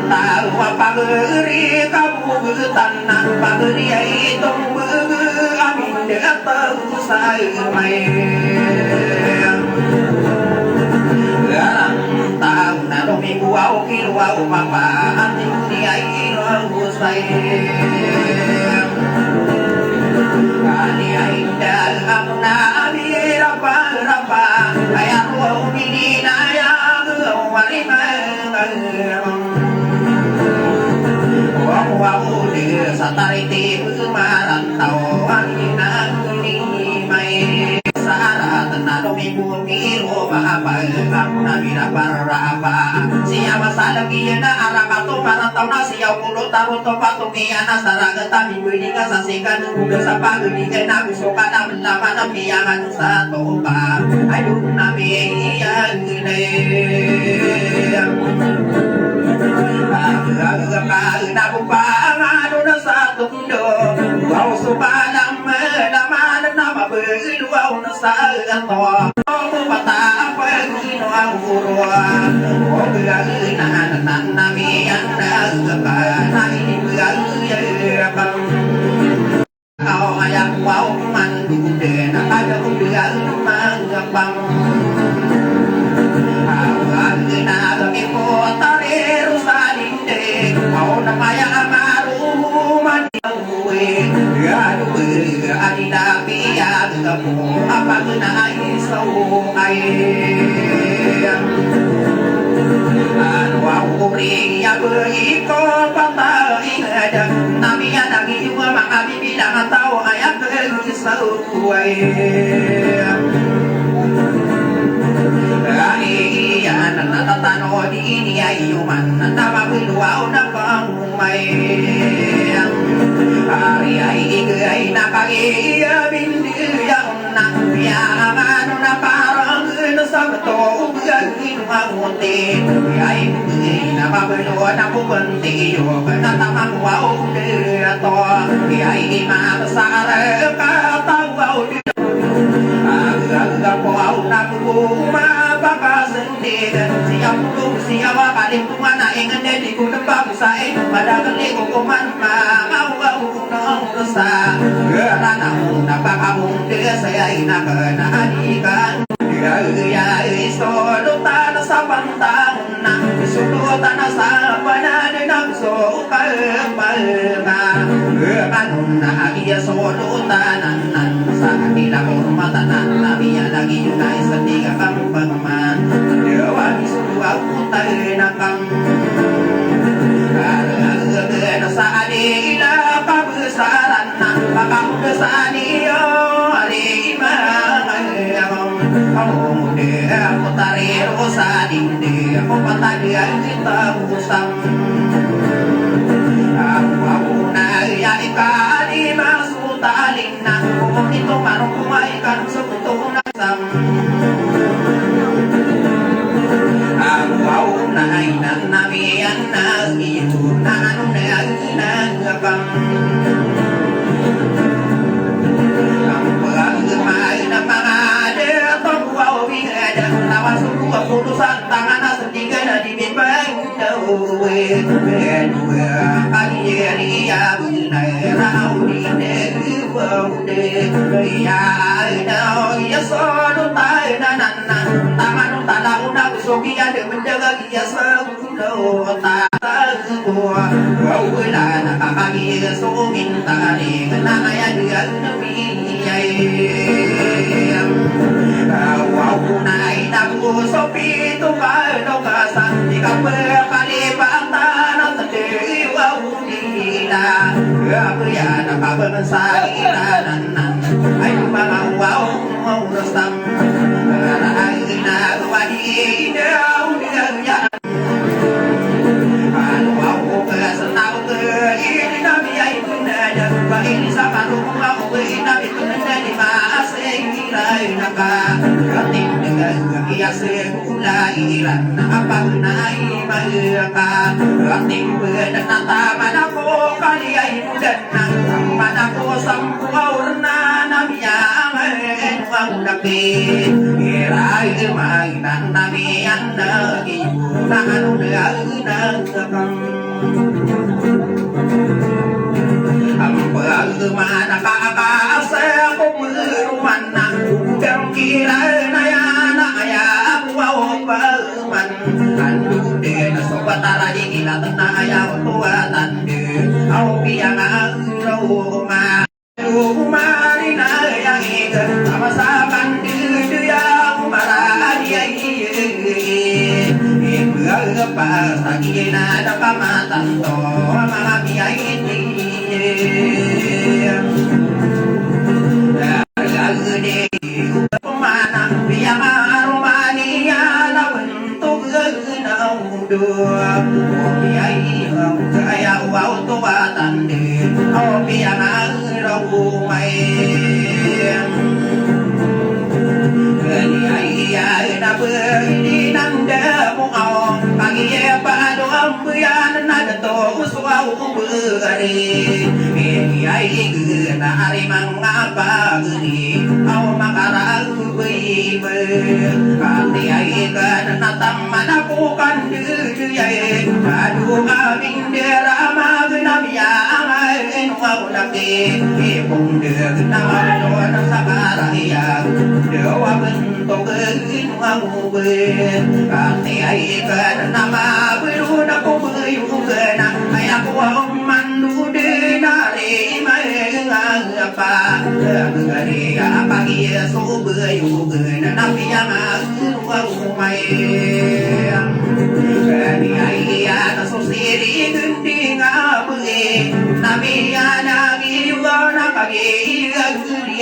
Tahu apa beri kamu tanah pagri itu amin datang saya main garang tahu nado minggu au kilo au papa anti dia itu saya kali ainda amna amir apa ayah au bini naya warima Wawu di satariti marantau angina kuni mai sara tenado minggu kiro apa amna mira parapa siapa salagi na arakato marantau na siya kulo taro to patungi ana sara gata minggu ini kasasikan udah sapa gini na gusto ka na lama na piyangan sa topa ayun na miyan gile Nabupangan na sa tundo Wow supalang malaman na mabiluaw na sa ato Pata pagino ang urwa O gagawin na namiyan na Nainibagayabang Ako ayak wow mandude na kada ubigang magapang Ginagabi ko tarero sa linde Ako na maya maruman Uwe Galuwe Adinabi Agapo Apag na isaw ay Ano ako riyagoy ko patay Nami anagi yung mga bibilang tao Ay ang isaw ay Iyan ang natatano di ini ay human na mabiluaw na pangumay Ari ay igay nakaiabindiyan na Piyaman na parang sa bato Gagin mamuti Ay igay na mabiluaw na pupunti Natamang wow dito Ay imakasara katawaw dito Agad po ako nagumapakasandigan Siya kalimtungan na ingan Di ko nagpapasain Madagali ko kuman Makawaw ng rasa Gara na mong napakamundi Saya inakanahalikan Gaya isolutan na sa pantahon na Isulutan na sa pananin Ang sukapal nga Ganun na iya solutan Sa kanila kurmatanan Nabiya lagi yung nais At di ka kang pagman Dewa isuwa ko tayo na kang Karagagana sa alila Kabesaran na Pakamuda sa aliyo Alimang Ako muli Ako tarero sa dindi Ako patalian kita usang Ako na iyain ka Alimang na kung ito marong kumaikan sa puto na sam Ang na ay nanamiyan na ito na anong na ginagabang Ang pagkamay ng mga detong wow bingada Nawas ko puto sa tangan na sa tiga na dimibang dawe Benwe kaniyariya binay raw Kaya daw iya solo tayo na Taman ng talaw na gusto kaya Menjaga iya sa gulo Tatagpo Wala nakakagil So mintari Kanaya diyan na biyay Wow na inaguso Pito ka Lokasan Di ka pagkalipatan At wow nila Kaya nakabansa Inanan Ay mga wow Maurasam Ay ginagawa Inaw Niyagyan Ano ako Kasanaw Ini nabi ay pinadya Bahili sa karong ako Inabi pinadya Di maasay Ilay naka Kating Iyasay Kulairan Nakapag na Imalaka Kating Pwede na tama na ko Kaliyay mudan na Tama na ko Sampuaw na Namiyaman maulaki Irai mainan namian nagi Nahan udah nagakang Ampal mana kakasa ko berumana Udang kira na yana ya Wow palman Andu de na sobatara di kila tena ya Tuatan de Au biang aroma Marina yang ikan sama-sama di yang marah dia berapa lagi nada pamatan to mami ini gede pemana biang aromania lawan untuk genau dua biai kaya wow tuatan de oh biang rumai Kaliaya na beri nanda mo pagi pa do ambuyan na to uswa ubari ai na ari mang apa gini au makara ubi be kati ai kan na tamman aku kan du ai adu abing dera ma gna biya ai no lagi pung de na do na sakara ya dewa bentuk ginu be kati ai kan na ma biru na ko be na ai aku mandu de na re apa ngari apa dia so beyu na nabi yang rumai ni ai ya so siri gending abe nabi ana gi na pagi guri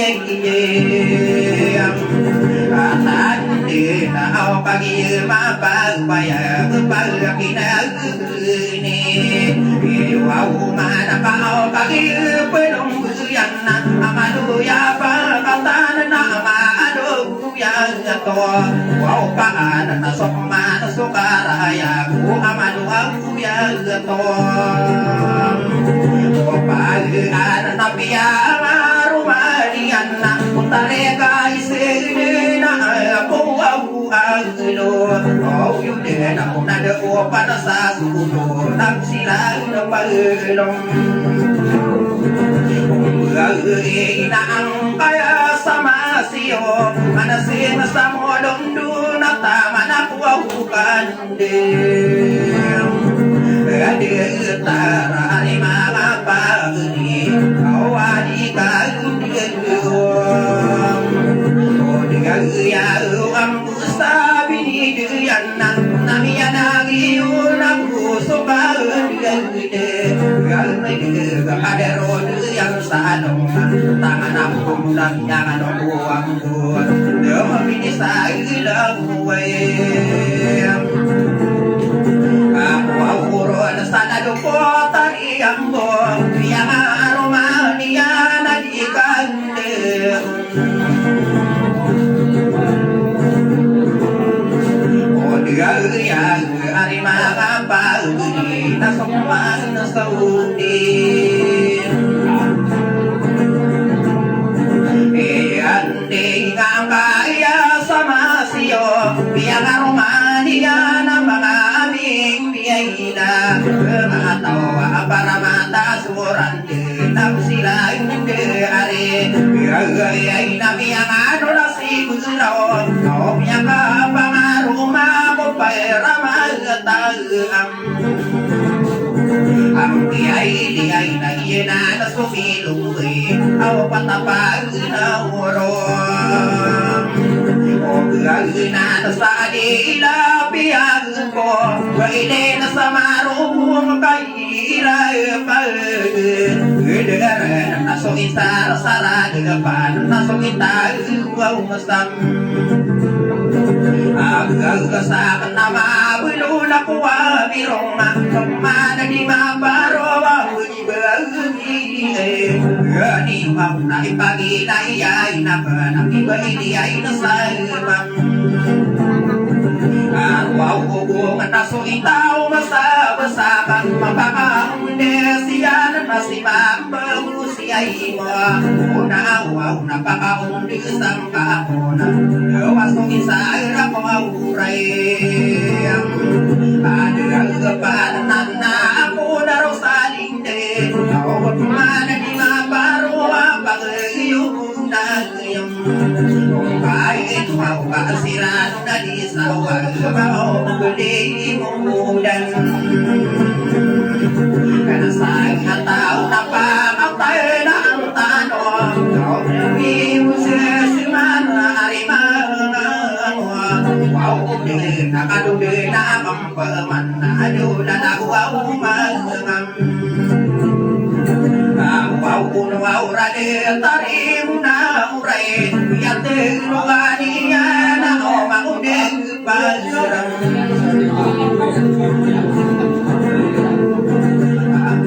atan de na au pagi ma pa ya pa kina ni au mana pa au pagi pelong yana amadu ya pa katan na amadu ya to wow pa na sokma sokara ya ku amadu aku ya to pa na pia marumadiana utare kai se na aku aku aglo oh you de na na de o pa na sa su do na sila na pa long Inaang kaya sama siyo Manasin sa modong dunata Manakuwahukan din Adir tara ni mga pagni Awadi kagundiyong O digagyaw ang sabi ni Diyan Namiyanagi yun ang puso kagundiyong Galmay kadero yang sanong tangan aku dan jangan buang buat demi nisailang aku urun sana dukota iyambo yang aromania nadikande yang ari mangapa uni nasomman nasaudi ande ngang kaya sama siyo biang aromania na mga aming biyayina matawa para mata suran na sila hindi ari biyagay na biang ano na si Gusiraw no biang kapangaruma ko para magtagam ang diay na iyena na sumilungay aw patapag na urong o gagina na sa adila piyag ko waile na sa marong kaira pag gagaran na sungita sara gagapan na sungita uwaw masam agagasakan na mabulo na kuwa birong mana di mabaro gani mau na ipagi na iyay na panang iba iniyay na salmang wow kung naso itaw masabasakan mapakaunde siya na masimang ay mo una una pakaon isang kahapon wasong isa ko auray Panagan na ako na rosaling de Awag man ang maparo Pag-iyong nagyang Kung kahit mawasiran na di sa Mauguli mo mudan Kana sa tao na pamatay na ang tanong Hindi mo siya simana Nakaduloy na pampaman na adola na huwag umangam Huwag unaw rade tarim na uray Yate lugani na o mauneng pagsaram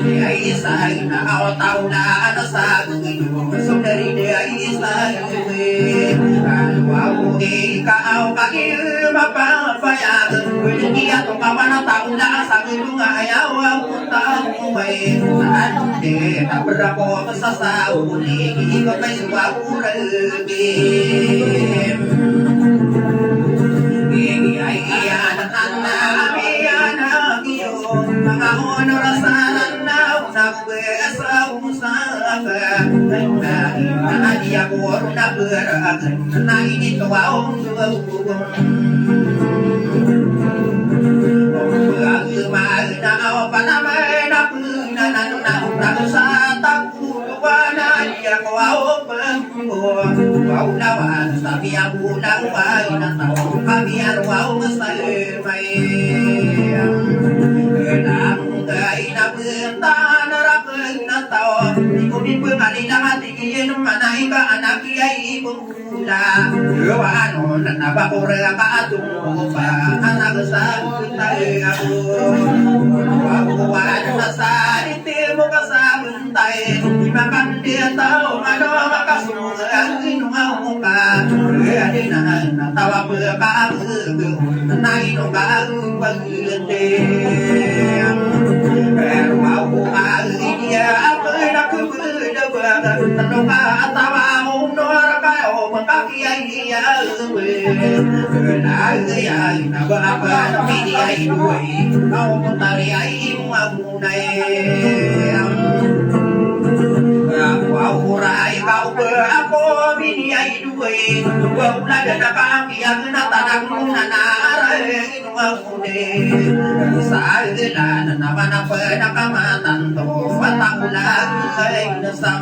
Ay isay na ako tao na ano sa gulo Sundari de ay isay Wow, ikaw kagil mapapayag Pwede atong kawan tao na sa gulo nga ayaw ang tao ay Ate, nabra ko sa sauli Ikaw may suwaguragin Ay iyan ang namin ang iyong mga honorasanan na nagwesa usaga na di ako na beragan na inito ang duwagong Pagmahal na ako panamay na punanan na sa takuluan na di ako ang pagbuo Wow naman sabi ako lang ay natawag kami araw sa may Nangay na punta na rapag na tao Di ko din po kanila katigin Manay ka anak ay ibula Ano na nabakura ka atong pa Anak sa tayo ako Wakuwan na sa iti mo kasabuntay Di makandi ang tao Ano makasungan Inungaw ka Adi na natawa po ka Nainom ka ang pag-ilantin Pero ako niya ako nakapagdabagan Tanong ka at tawa akong nora kayo Magkakiyay niya Nagayay na ba ba Pili ay duway Ako puntari ay imungamunay Ako ray ikaw ba ako Pili ay duway Huwag na na kami ang natanang na naaray Sa na naman ang panakamatan to At ako lang ay nasam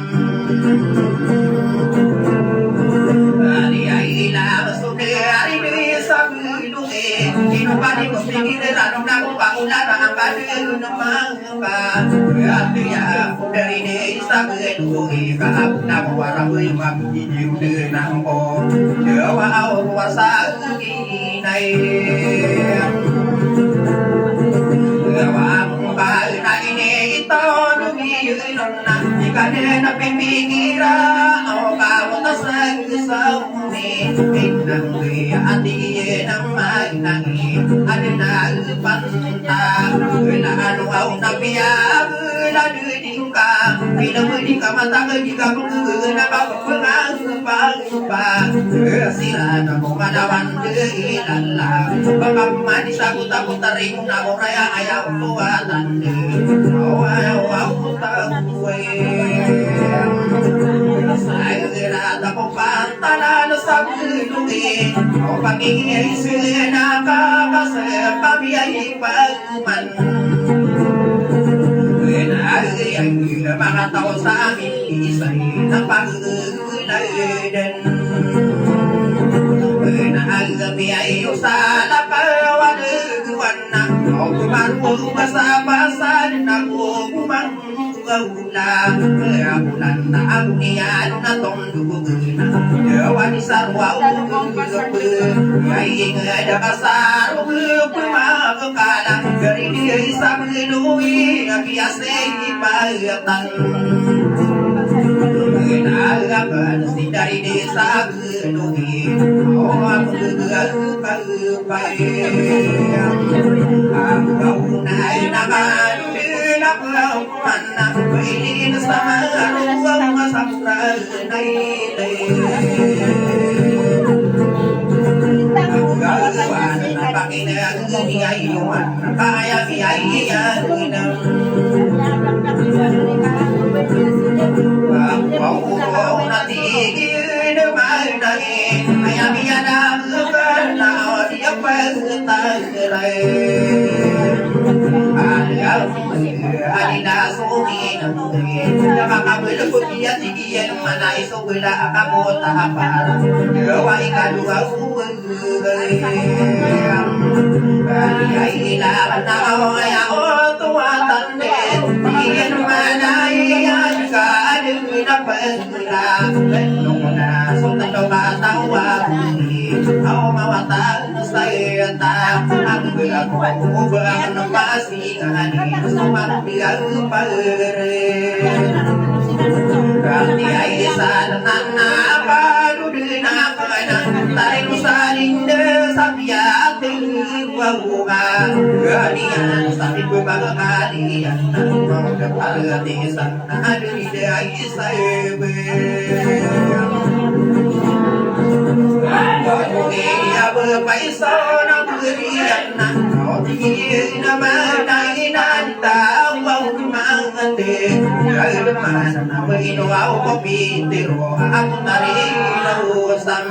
Ari ay ilang sunari sa bilungi Sinupani ko pingilan na kung paulan ang kanil ng mga At kaya ako na rin sa bilungi Kahapon na ko waraboy magiging din ako Jawa ako sa ginay Gawang bahal na ito Lumiyon na Di ka na pipikira O kamutas ang isang muli Pinang kaya at iyan ang magnangi Ano na panta Wala ano ako napiyag Laduding ka Pinamuli ka matangay Di ka pagkuna Pagpagpagpag Sila na mo manawan Ilan lang Baka manis ako tapos-taring na mo kaya ayaw tuwatan Ayaw taguway Sa ko pantalan sa bulungi O pag-ingay sila nakakasaya Pabiyay pagman Ay mga tao sa amin Isa'y napag-ulaydan Nagabi ay sa napawanaguan na O kumarpo basa-basa na ko kumangugula Abulan na ang niyan na tondog na Yawan sa ruwaw Ay ingad ka sa ruwaw Pumagkala Garini ay sa minuwi Agiyasay ipagatan Nagaban si dari desa genuhi O aku gagapay Ang unay na kanunin ako Mana Pailin sa mga ruwang ayuman kaya iyan Mau natigil magdagin Kaya biyadang bernaw Dia pagtagray Alam Alina sungin Nakakabulapot niya Tigiyan manay Sugula akabot Ahapara Gawa ikaluwa Sugay Kaya ilaban na Kaya o tuwatandin Tigiyan manay Yan ka na pagmula Nung na sultan daw katawa Ako mawatag sa iyata Ang bilang ko ubang ng pasingan Sumagbilang pagrin Kasi ay isa na napadudin ako ng tayo sa linda sa piyating wabuka Ganiyan sa pagkakalian ng mga pagkatisan na alida ay isa ebe Kaya berpaiso ng berian na Tingin naman ay inantawaw mangante Kalman na maginuaw ko pitiro Ako na rin nausan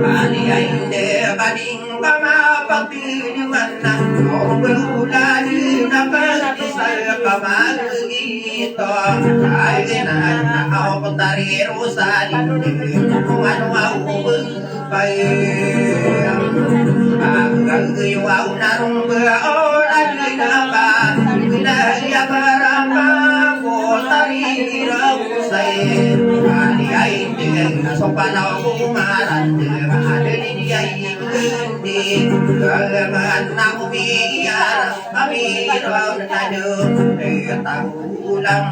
Ani ay hindi kaning kamapagtiniman na Overulali na pag-isal kamagigito Ay ginan na ako tariro sa lindig Kung ano ang ubay Hanggang iwaw na rong baon at ginaba Pinahya parang ako tariro sa'yo Ani ay hindi so panaw kumarante Adalin ay hindi Kalaman na umiiyan Pamiraw na doon Ay tagulang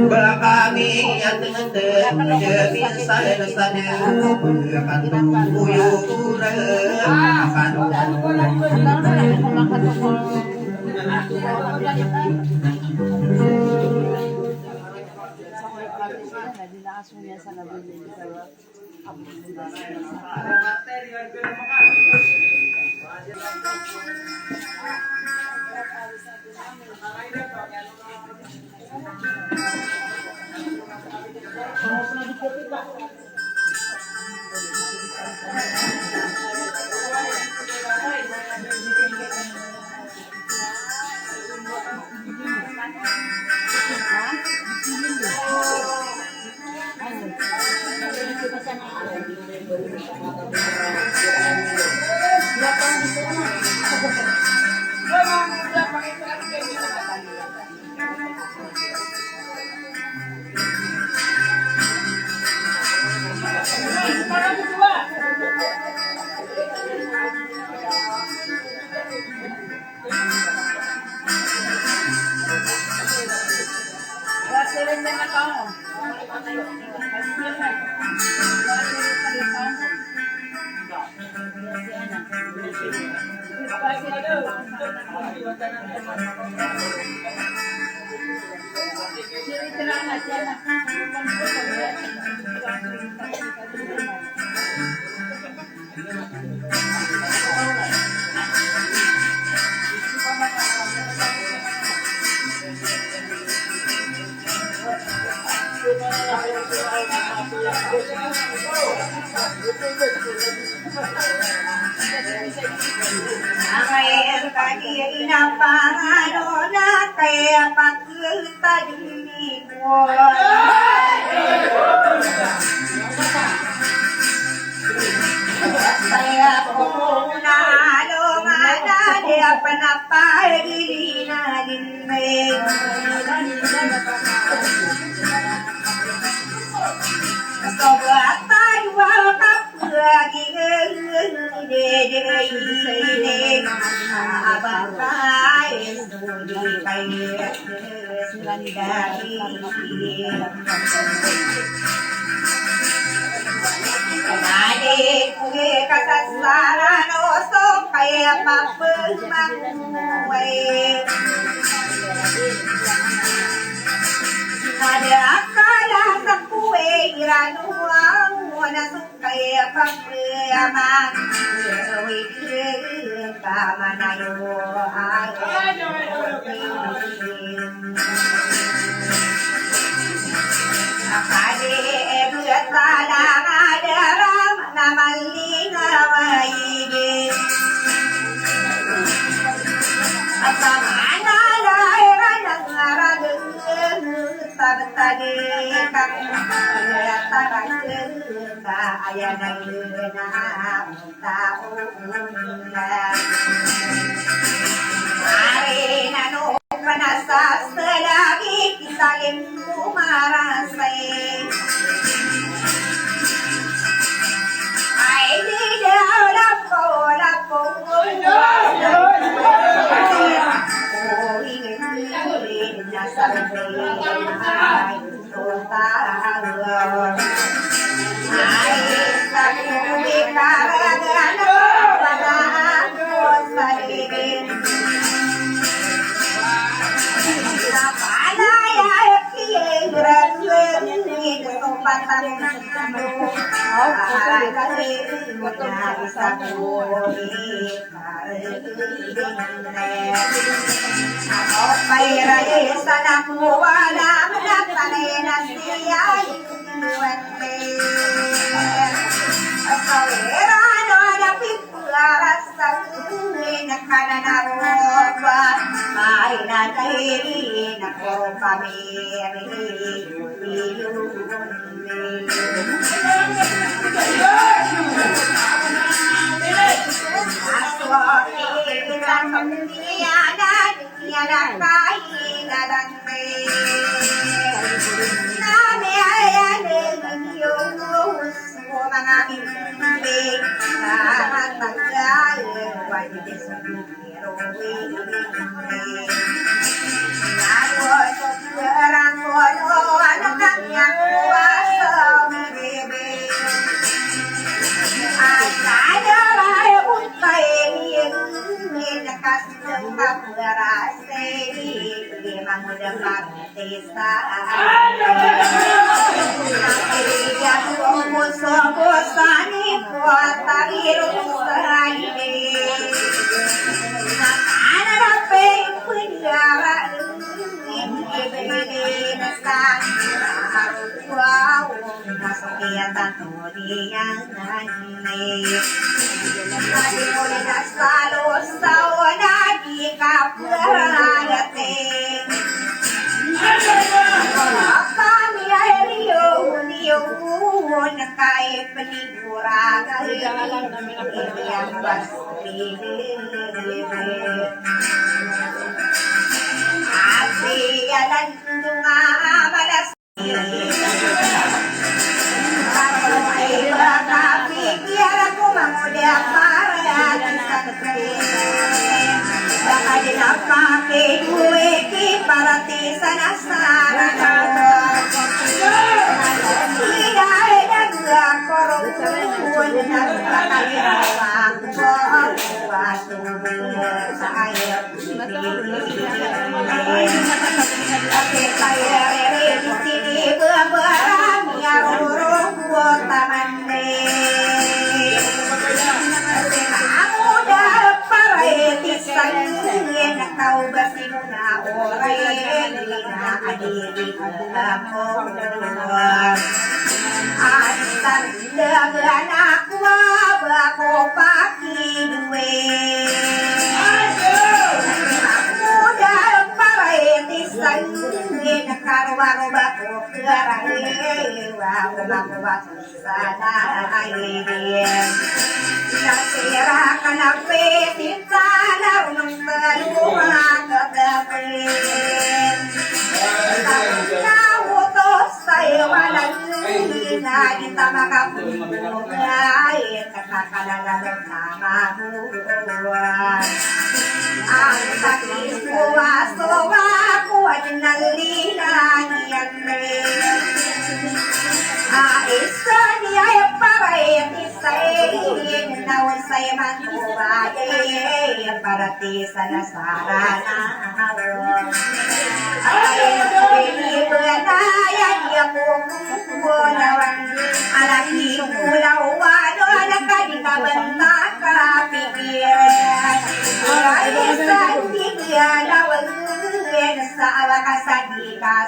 Baka kami at nandang Jabin sa nasadang Katuyuran Ngayon kanina pangano na kaya pagkita dinigwan Kaya po nalo nga di panapahili na dinmig Sobat tayo kapag Dede abang kain Dudi kaya Dari Adik kuhe kasasaran oso kaya papagmangway Ada akala sa kuwe iranuang wana kaya papagmang tama na yung akali ebutala ngadaram namalinga waigi atamana laira nangarageng tabtagi kang tarang ka ayanang na tauna mari nanu panasas lagi kita yang kumarasai ai di lapo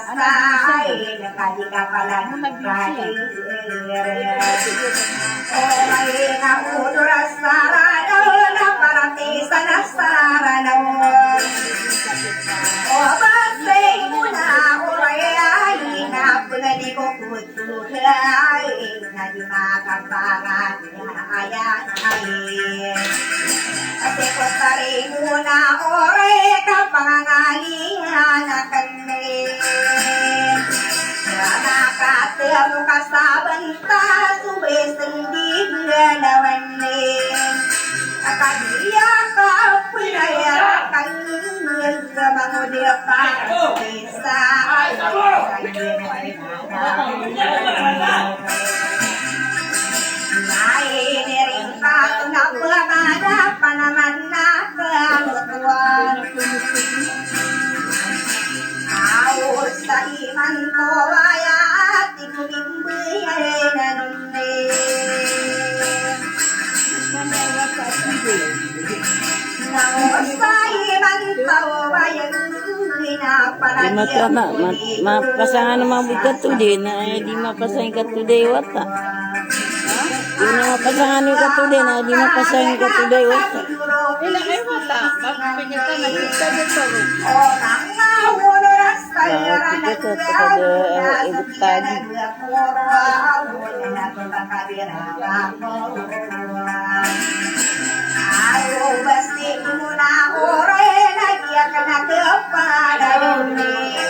asay Nakadi ka pala nagkadi O may nauduras sarado Na parati sa nasarado O basay mo na uray Napagani ko kutulay Nadi makapangan Ayan ay Kasi ko tari muna ore kapangalihan na kami. Nakatemo ka sa banta, subes hindi galawan ni. Kakabiya ka pinaya kanyang mga pa sa Nainirin ka na pagana pa naman na kamutuan. Awos sa iman ko ay ati kumimbiyay na nunin. Nawos sa iman ko ay Mapasangan naman buka today na di mapasangan ka today wata. Di na mapasangan ka today na di mapasangan ka today wata. Ilang ay wata, bakit pinita na kita dito? Ayaw basti muna ore lagi akan kepada dunia.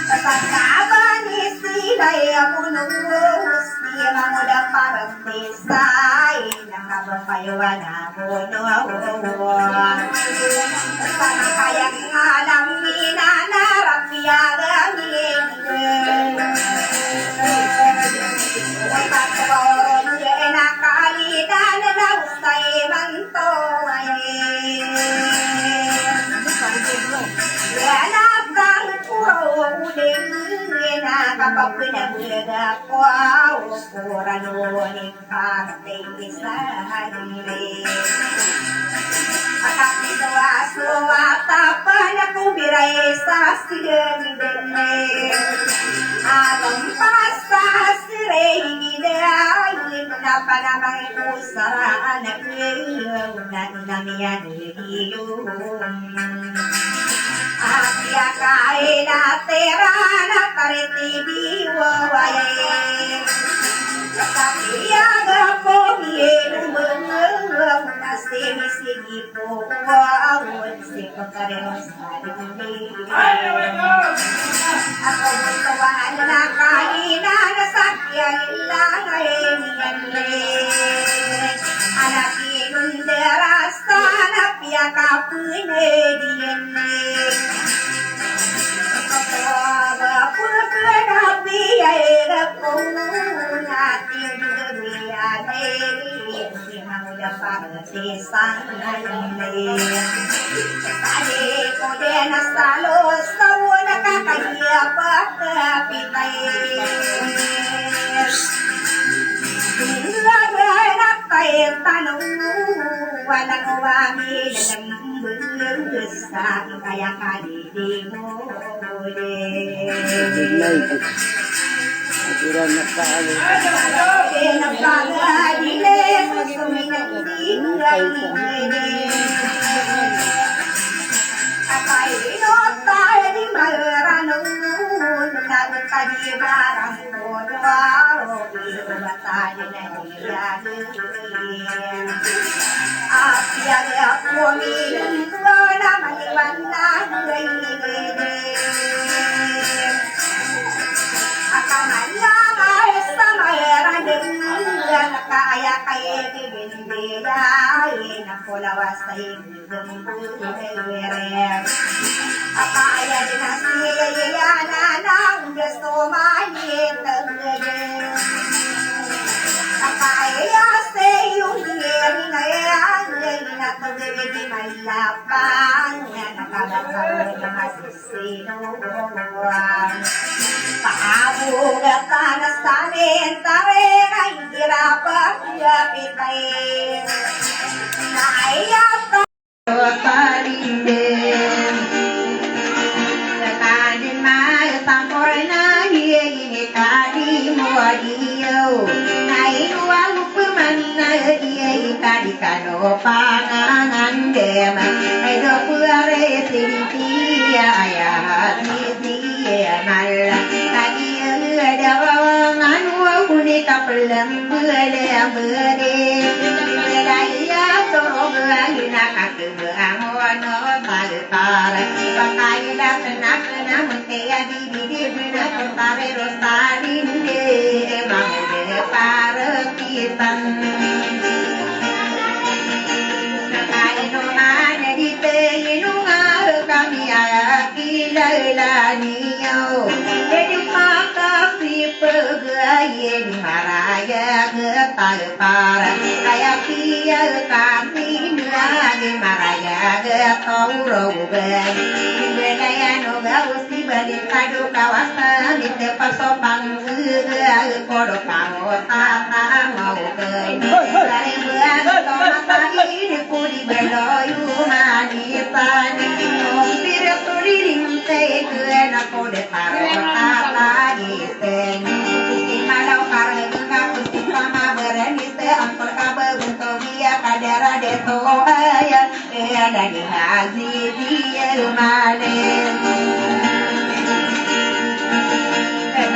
Tatakaban sila ako nungus di mamuda parang tisay nakapapayuan ako noon. Sana kayang alam minanarap yagangin. Pagkaroon niya nakalitan na usay manto ay. Yanap kang puro uling nakapapinaglaga ko pura nuning parting sa hanili. Akapitawa-suwa tapan ako biray sa sigamidene. Atong pasasirehingidayay na panamang usaraan na kuyunan namiyan iyong. Asya kain atera na kariti diwawaye. Tapi aga po miyelumang na sinisigi po awon si pagkarenos alumi. Ako mutawan na kaina na sakya ilang anak inunderasa na piyaka punedienne. Kaya kadidi mo Aturan na paalo. Kaya kaya kibindiday na kulawas sa ibigong buhay. Akaya din ang siyayana ng gusto mahitag. Akaya sa iyong hiri na yan na tubig di malapang na nakabasal ng masisinuwan. Paabugatan na sa mentare ay hirapan yapitay. Naayata kalimben. Kakanin mayatang kano pangangan dem ay do pure sinti ya dia mal kagi ada wangan wa kuni kapelam bele bere belaya toro belina kakek angono palpar pakai la tenak na mutia di bina pare rostarin de mangde para kitan kai no ane di te no kami akilalani yo jadi maka si pegaye di maraya getal para kaya kia kami lagi maraya getau roben belaya no gau si balik kado kawasan di tepat sopang kodo kamu tata mau ke dari bulan tomatari di kudi beloyu manisan ompir tuliring te ke na kode taro tata isen malau kare enggak pusti sama berani te ampor kabe untuk dia kadara de to aya dari hazi dia malen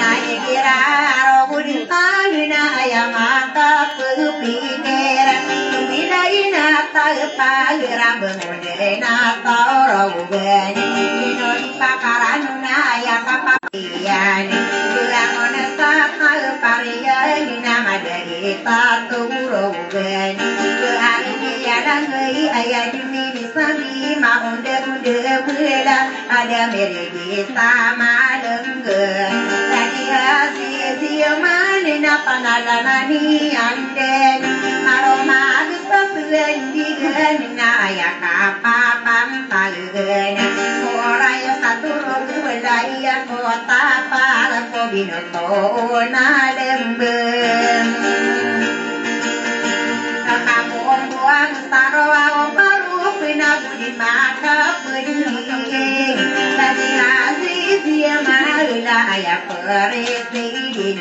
naik kira robudin tangina ayam mata kepikiran bila ina tak pagira bengena toroben ino di pakaran na ayam papian bilang onesa tak paria ina madari taturoben hari dia langai ayam ini sami maunde unde bela ada merigi sama lengger manina panalanani anden aroma sesuendigen naya kapapam palen oraya satu wilayah kota para pobinoto nalemben kampung buang sarwa baru pina budi maka pening tadi aziz dia marula ayah presiden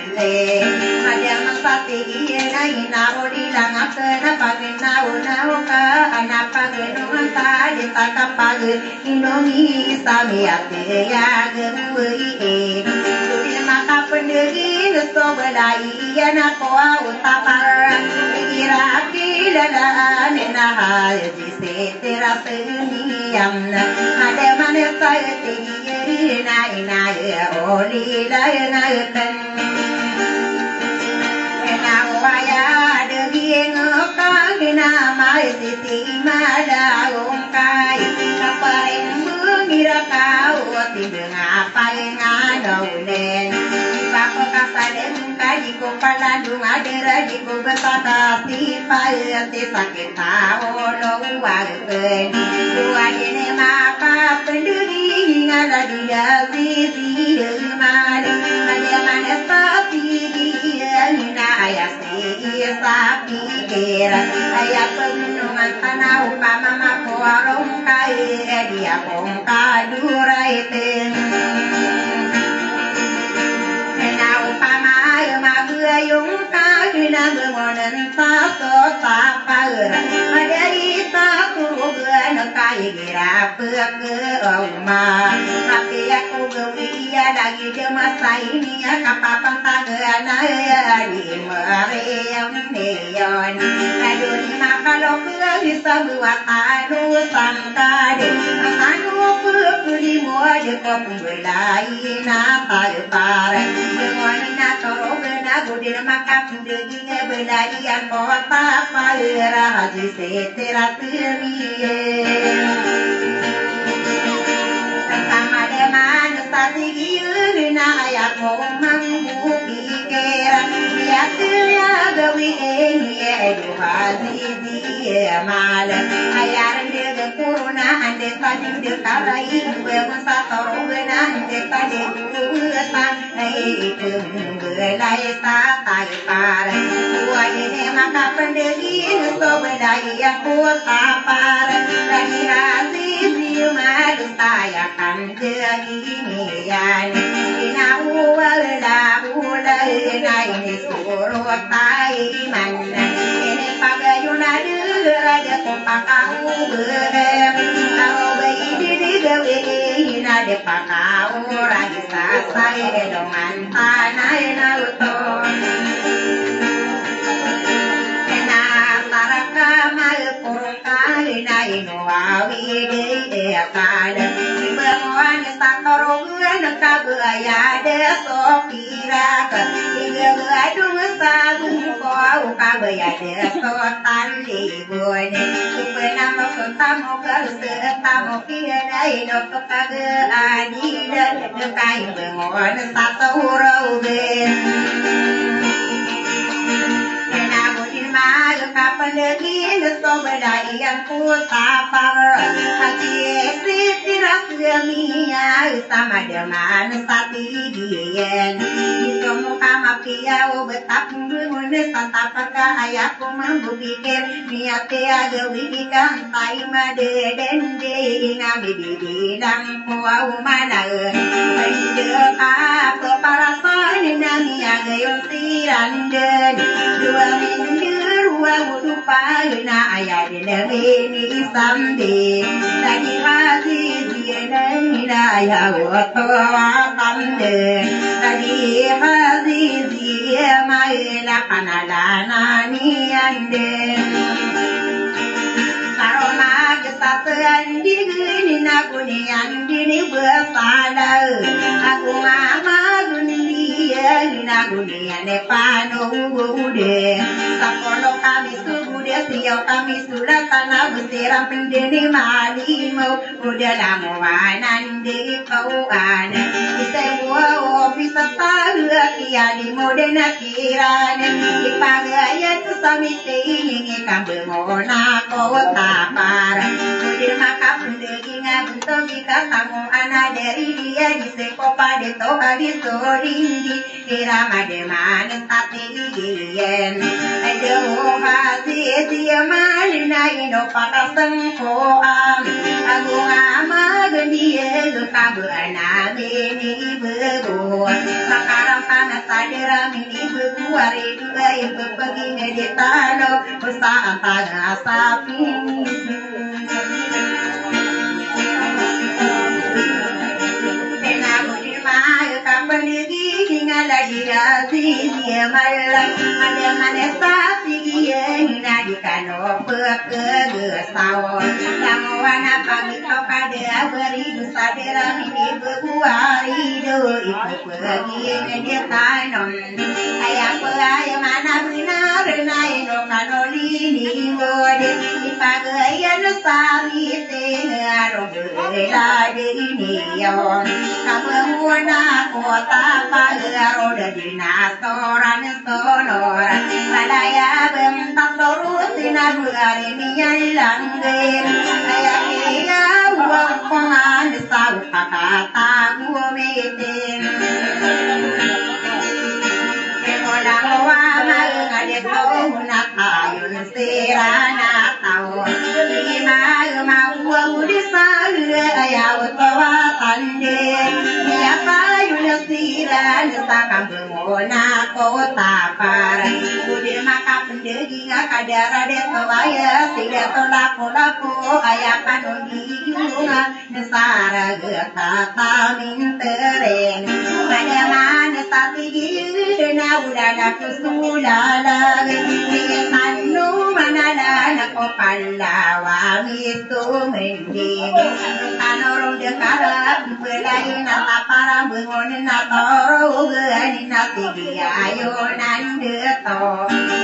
ada masati ina ina odilang apena pagina una ka anapa genungan tadi takapag inomi samiate ya gemui maka pendegin so belai yana koa utapar kira kilalan na haji se tera peniyam ada mana saya tinggi na oli la na kan na waya degi ngoka gina mai siti mada ongkai kaparing bungira kau tideng apa ngadau len bako kasalen kaji ko palandung adera di ko betata si pae sakit tao lo wagen dua jene maka pendiri ngala dia sisi mal ada mana sapi na ayah si sapi kira ayah penungan tanah upama mako arong kai dia kong kadurai ten yung kagina bengonan tato tapara madai tato gana kai gira peke oma tapi aku gawia lagi demasa ini kapapang tagana di merem neon aduh makalo bisa buat anu sangkade anu pekuli moje kopulai na palpara bengonan toro Budin maka daging belaian kota palera haji setera teriye sama deman stasiun na ayat momang buki kera ya ya gawi eni edu haji dia mal ayar de kuruna ande kadin de karai be masa torogena ande kadin utan itu belai tai para dua ini maka pendegin so belai kota para dari hati madu saya kan begini ya ina wala ini suruh tai mana ini pagayuna raja pakau berem kalau bayi di gawe hina de pakau raja sasai dengan tanah nauton ena taraka mal purkai na inuawi de kada Bangwan sakaro guan kabaya de sopira ka adung sabun ko kabaya de sotan libone supena tamo tamo kiai no kaga adida de kai bangwan saturo be kapan lagi leso bedai yang ku tapar hati istirahat dunia sama dengan sati dien itu muka mafia betap mun santapar ka ayahku mampu pikir niatnya aga widikan tai made dende ngami bidang kuau mana bende ka keparasan nami aga yung tiranden dua minggu Lupa na ayah ni samde tadi hati dia na ayah waktu tamde tadi hati dia mai na panalana ni ande karena kesatuan di gini aku ni andi ni bersalah aku mama dunia ni aku ni ane panu bude sakono kami sudah siap kami sudah tanah bersiram pendeni mali mau udah lama wanan di kawan kita buat bisa tahu kia di modena kirane di pagaya tu sami ini kambe mona kota para udah makap pendegi ngabunto bika kamu anak dari dia di sekopa de toba di sorindi irama de manen tapi gien aduh hati dia malina ino pakasang koam aku ama gendia kabu anak bini bebu makaram panas sadera mini bebu hari dua yang pergi ngeditano usaha pada sapi kapan lagi tinggal lagi rasi dia malam ada mana sapi dia hina di kano pekegesau kamu wana pagi kau kada beri dosa dera ini berbuari do ibu pergi dia kanon ayah ayah mana benar nai no kano lini ngode ipagayan sapi tengah rombela ini yon kamu wana kota pagaro dari nasoran sonoran malaya bentak torusin aku hari langge ayah iya uang pengan tahu kata gue meeting orang lama ngade tahu nak ayun serana tahu lima mau udah salah ayah utawa tande siran sakam bengona kota para udah maka pendegi ngakadara de tawaya tidak tolapo ayah kanoni junga nesara getata mintereng pada mana tapi gina udana kusulala kanu manala nako pallawa mitu mending kanorong dekara belai nata para bengonin toro gani nati ayo nande to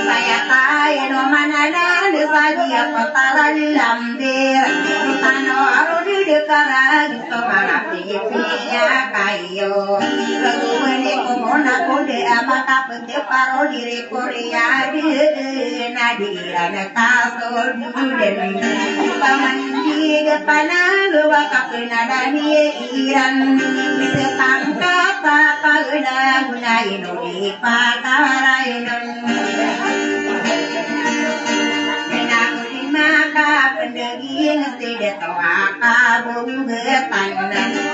saya tayo no manada de sagia patala lambir tano aro de kara to marapi pia kayo lagu bene komona kode amaka pete paro dire korea de nadira na kaso duden pamandi de panalo wakapena dani iran ditangka pagda gunai no di pakarai non maka pendeging tidak toaka bunggetan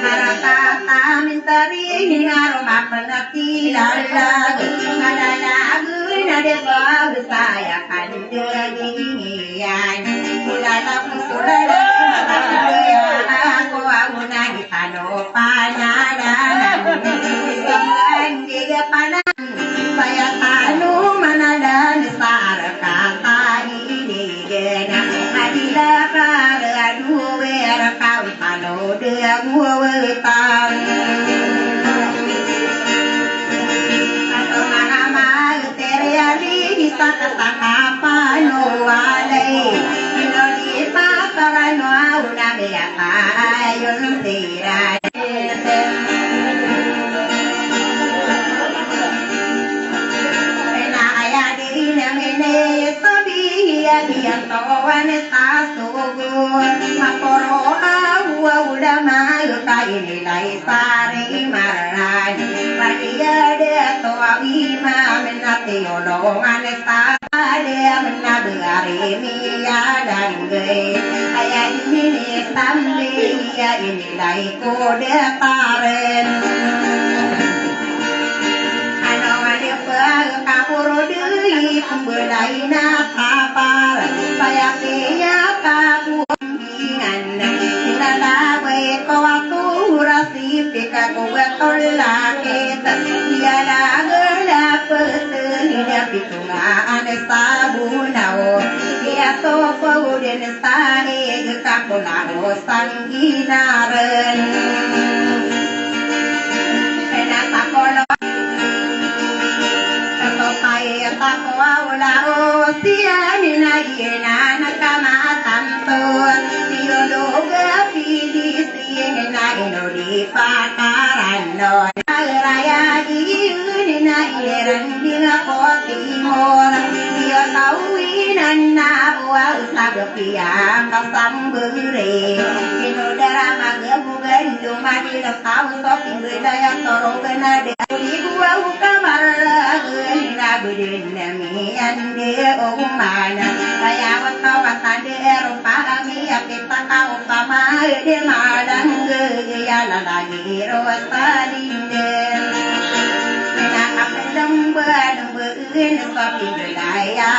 maraka tamin tari aroma penati lalag kadana ada bawa saya kan dirian sulala sulala aku nagi tano panadanan dia panan saya tanu manadan sarkata ini gena adila kara duwe rakau tano dia gua tang ini kode taren kapuro deui pembelaina tapar saya kaya kabumbingan ilala bae kawatu rasi pika kuwatol laket iala gela petenida pitunga ane sabunao ia to pauden sane gekapolao sangginaren enata polo takwa wala o siya ninagina nakamatando Diologa pili siya na inuli pakarano Nagraya diun na ileran dinga ko timor Diyo tawinan na uwag sagapia kasambure Inudara magabugan dumadilang tao so pinggulaya torogan na de Ibuwa ukamaragan Nabudin nami ande umana Kaya watawatan de rupami Akita kau kama de madang Gaya lalagi rosalinde Menakap lembah Nembeuin Kopi belaya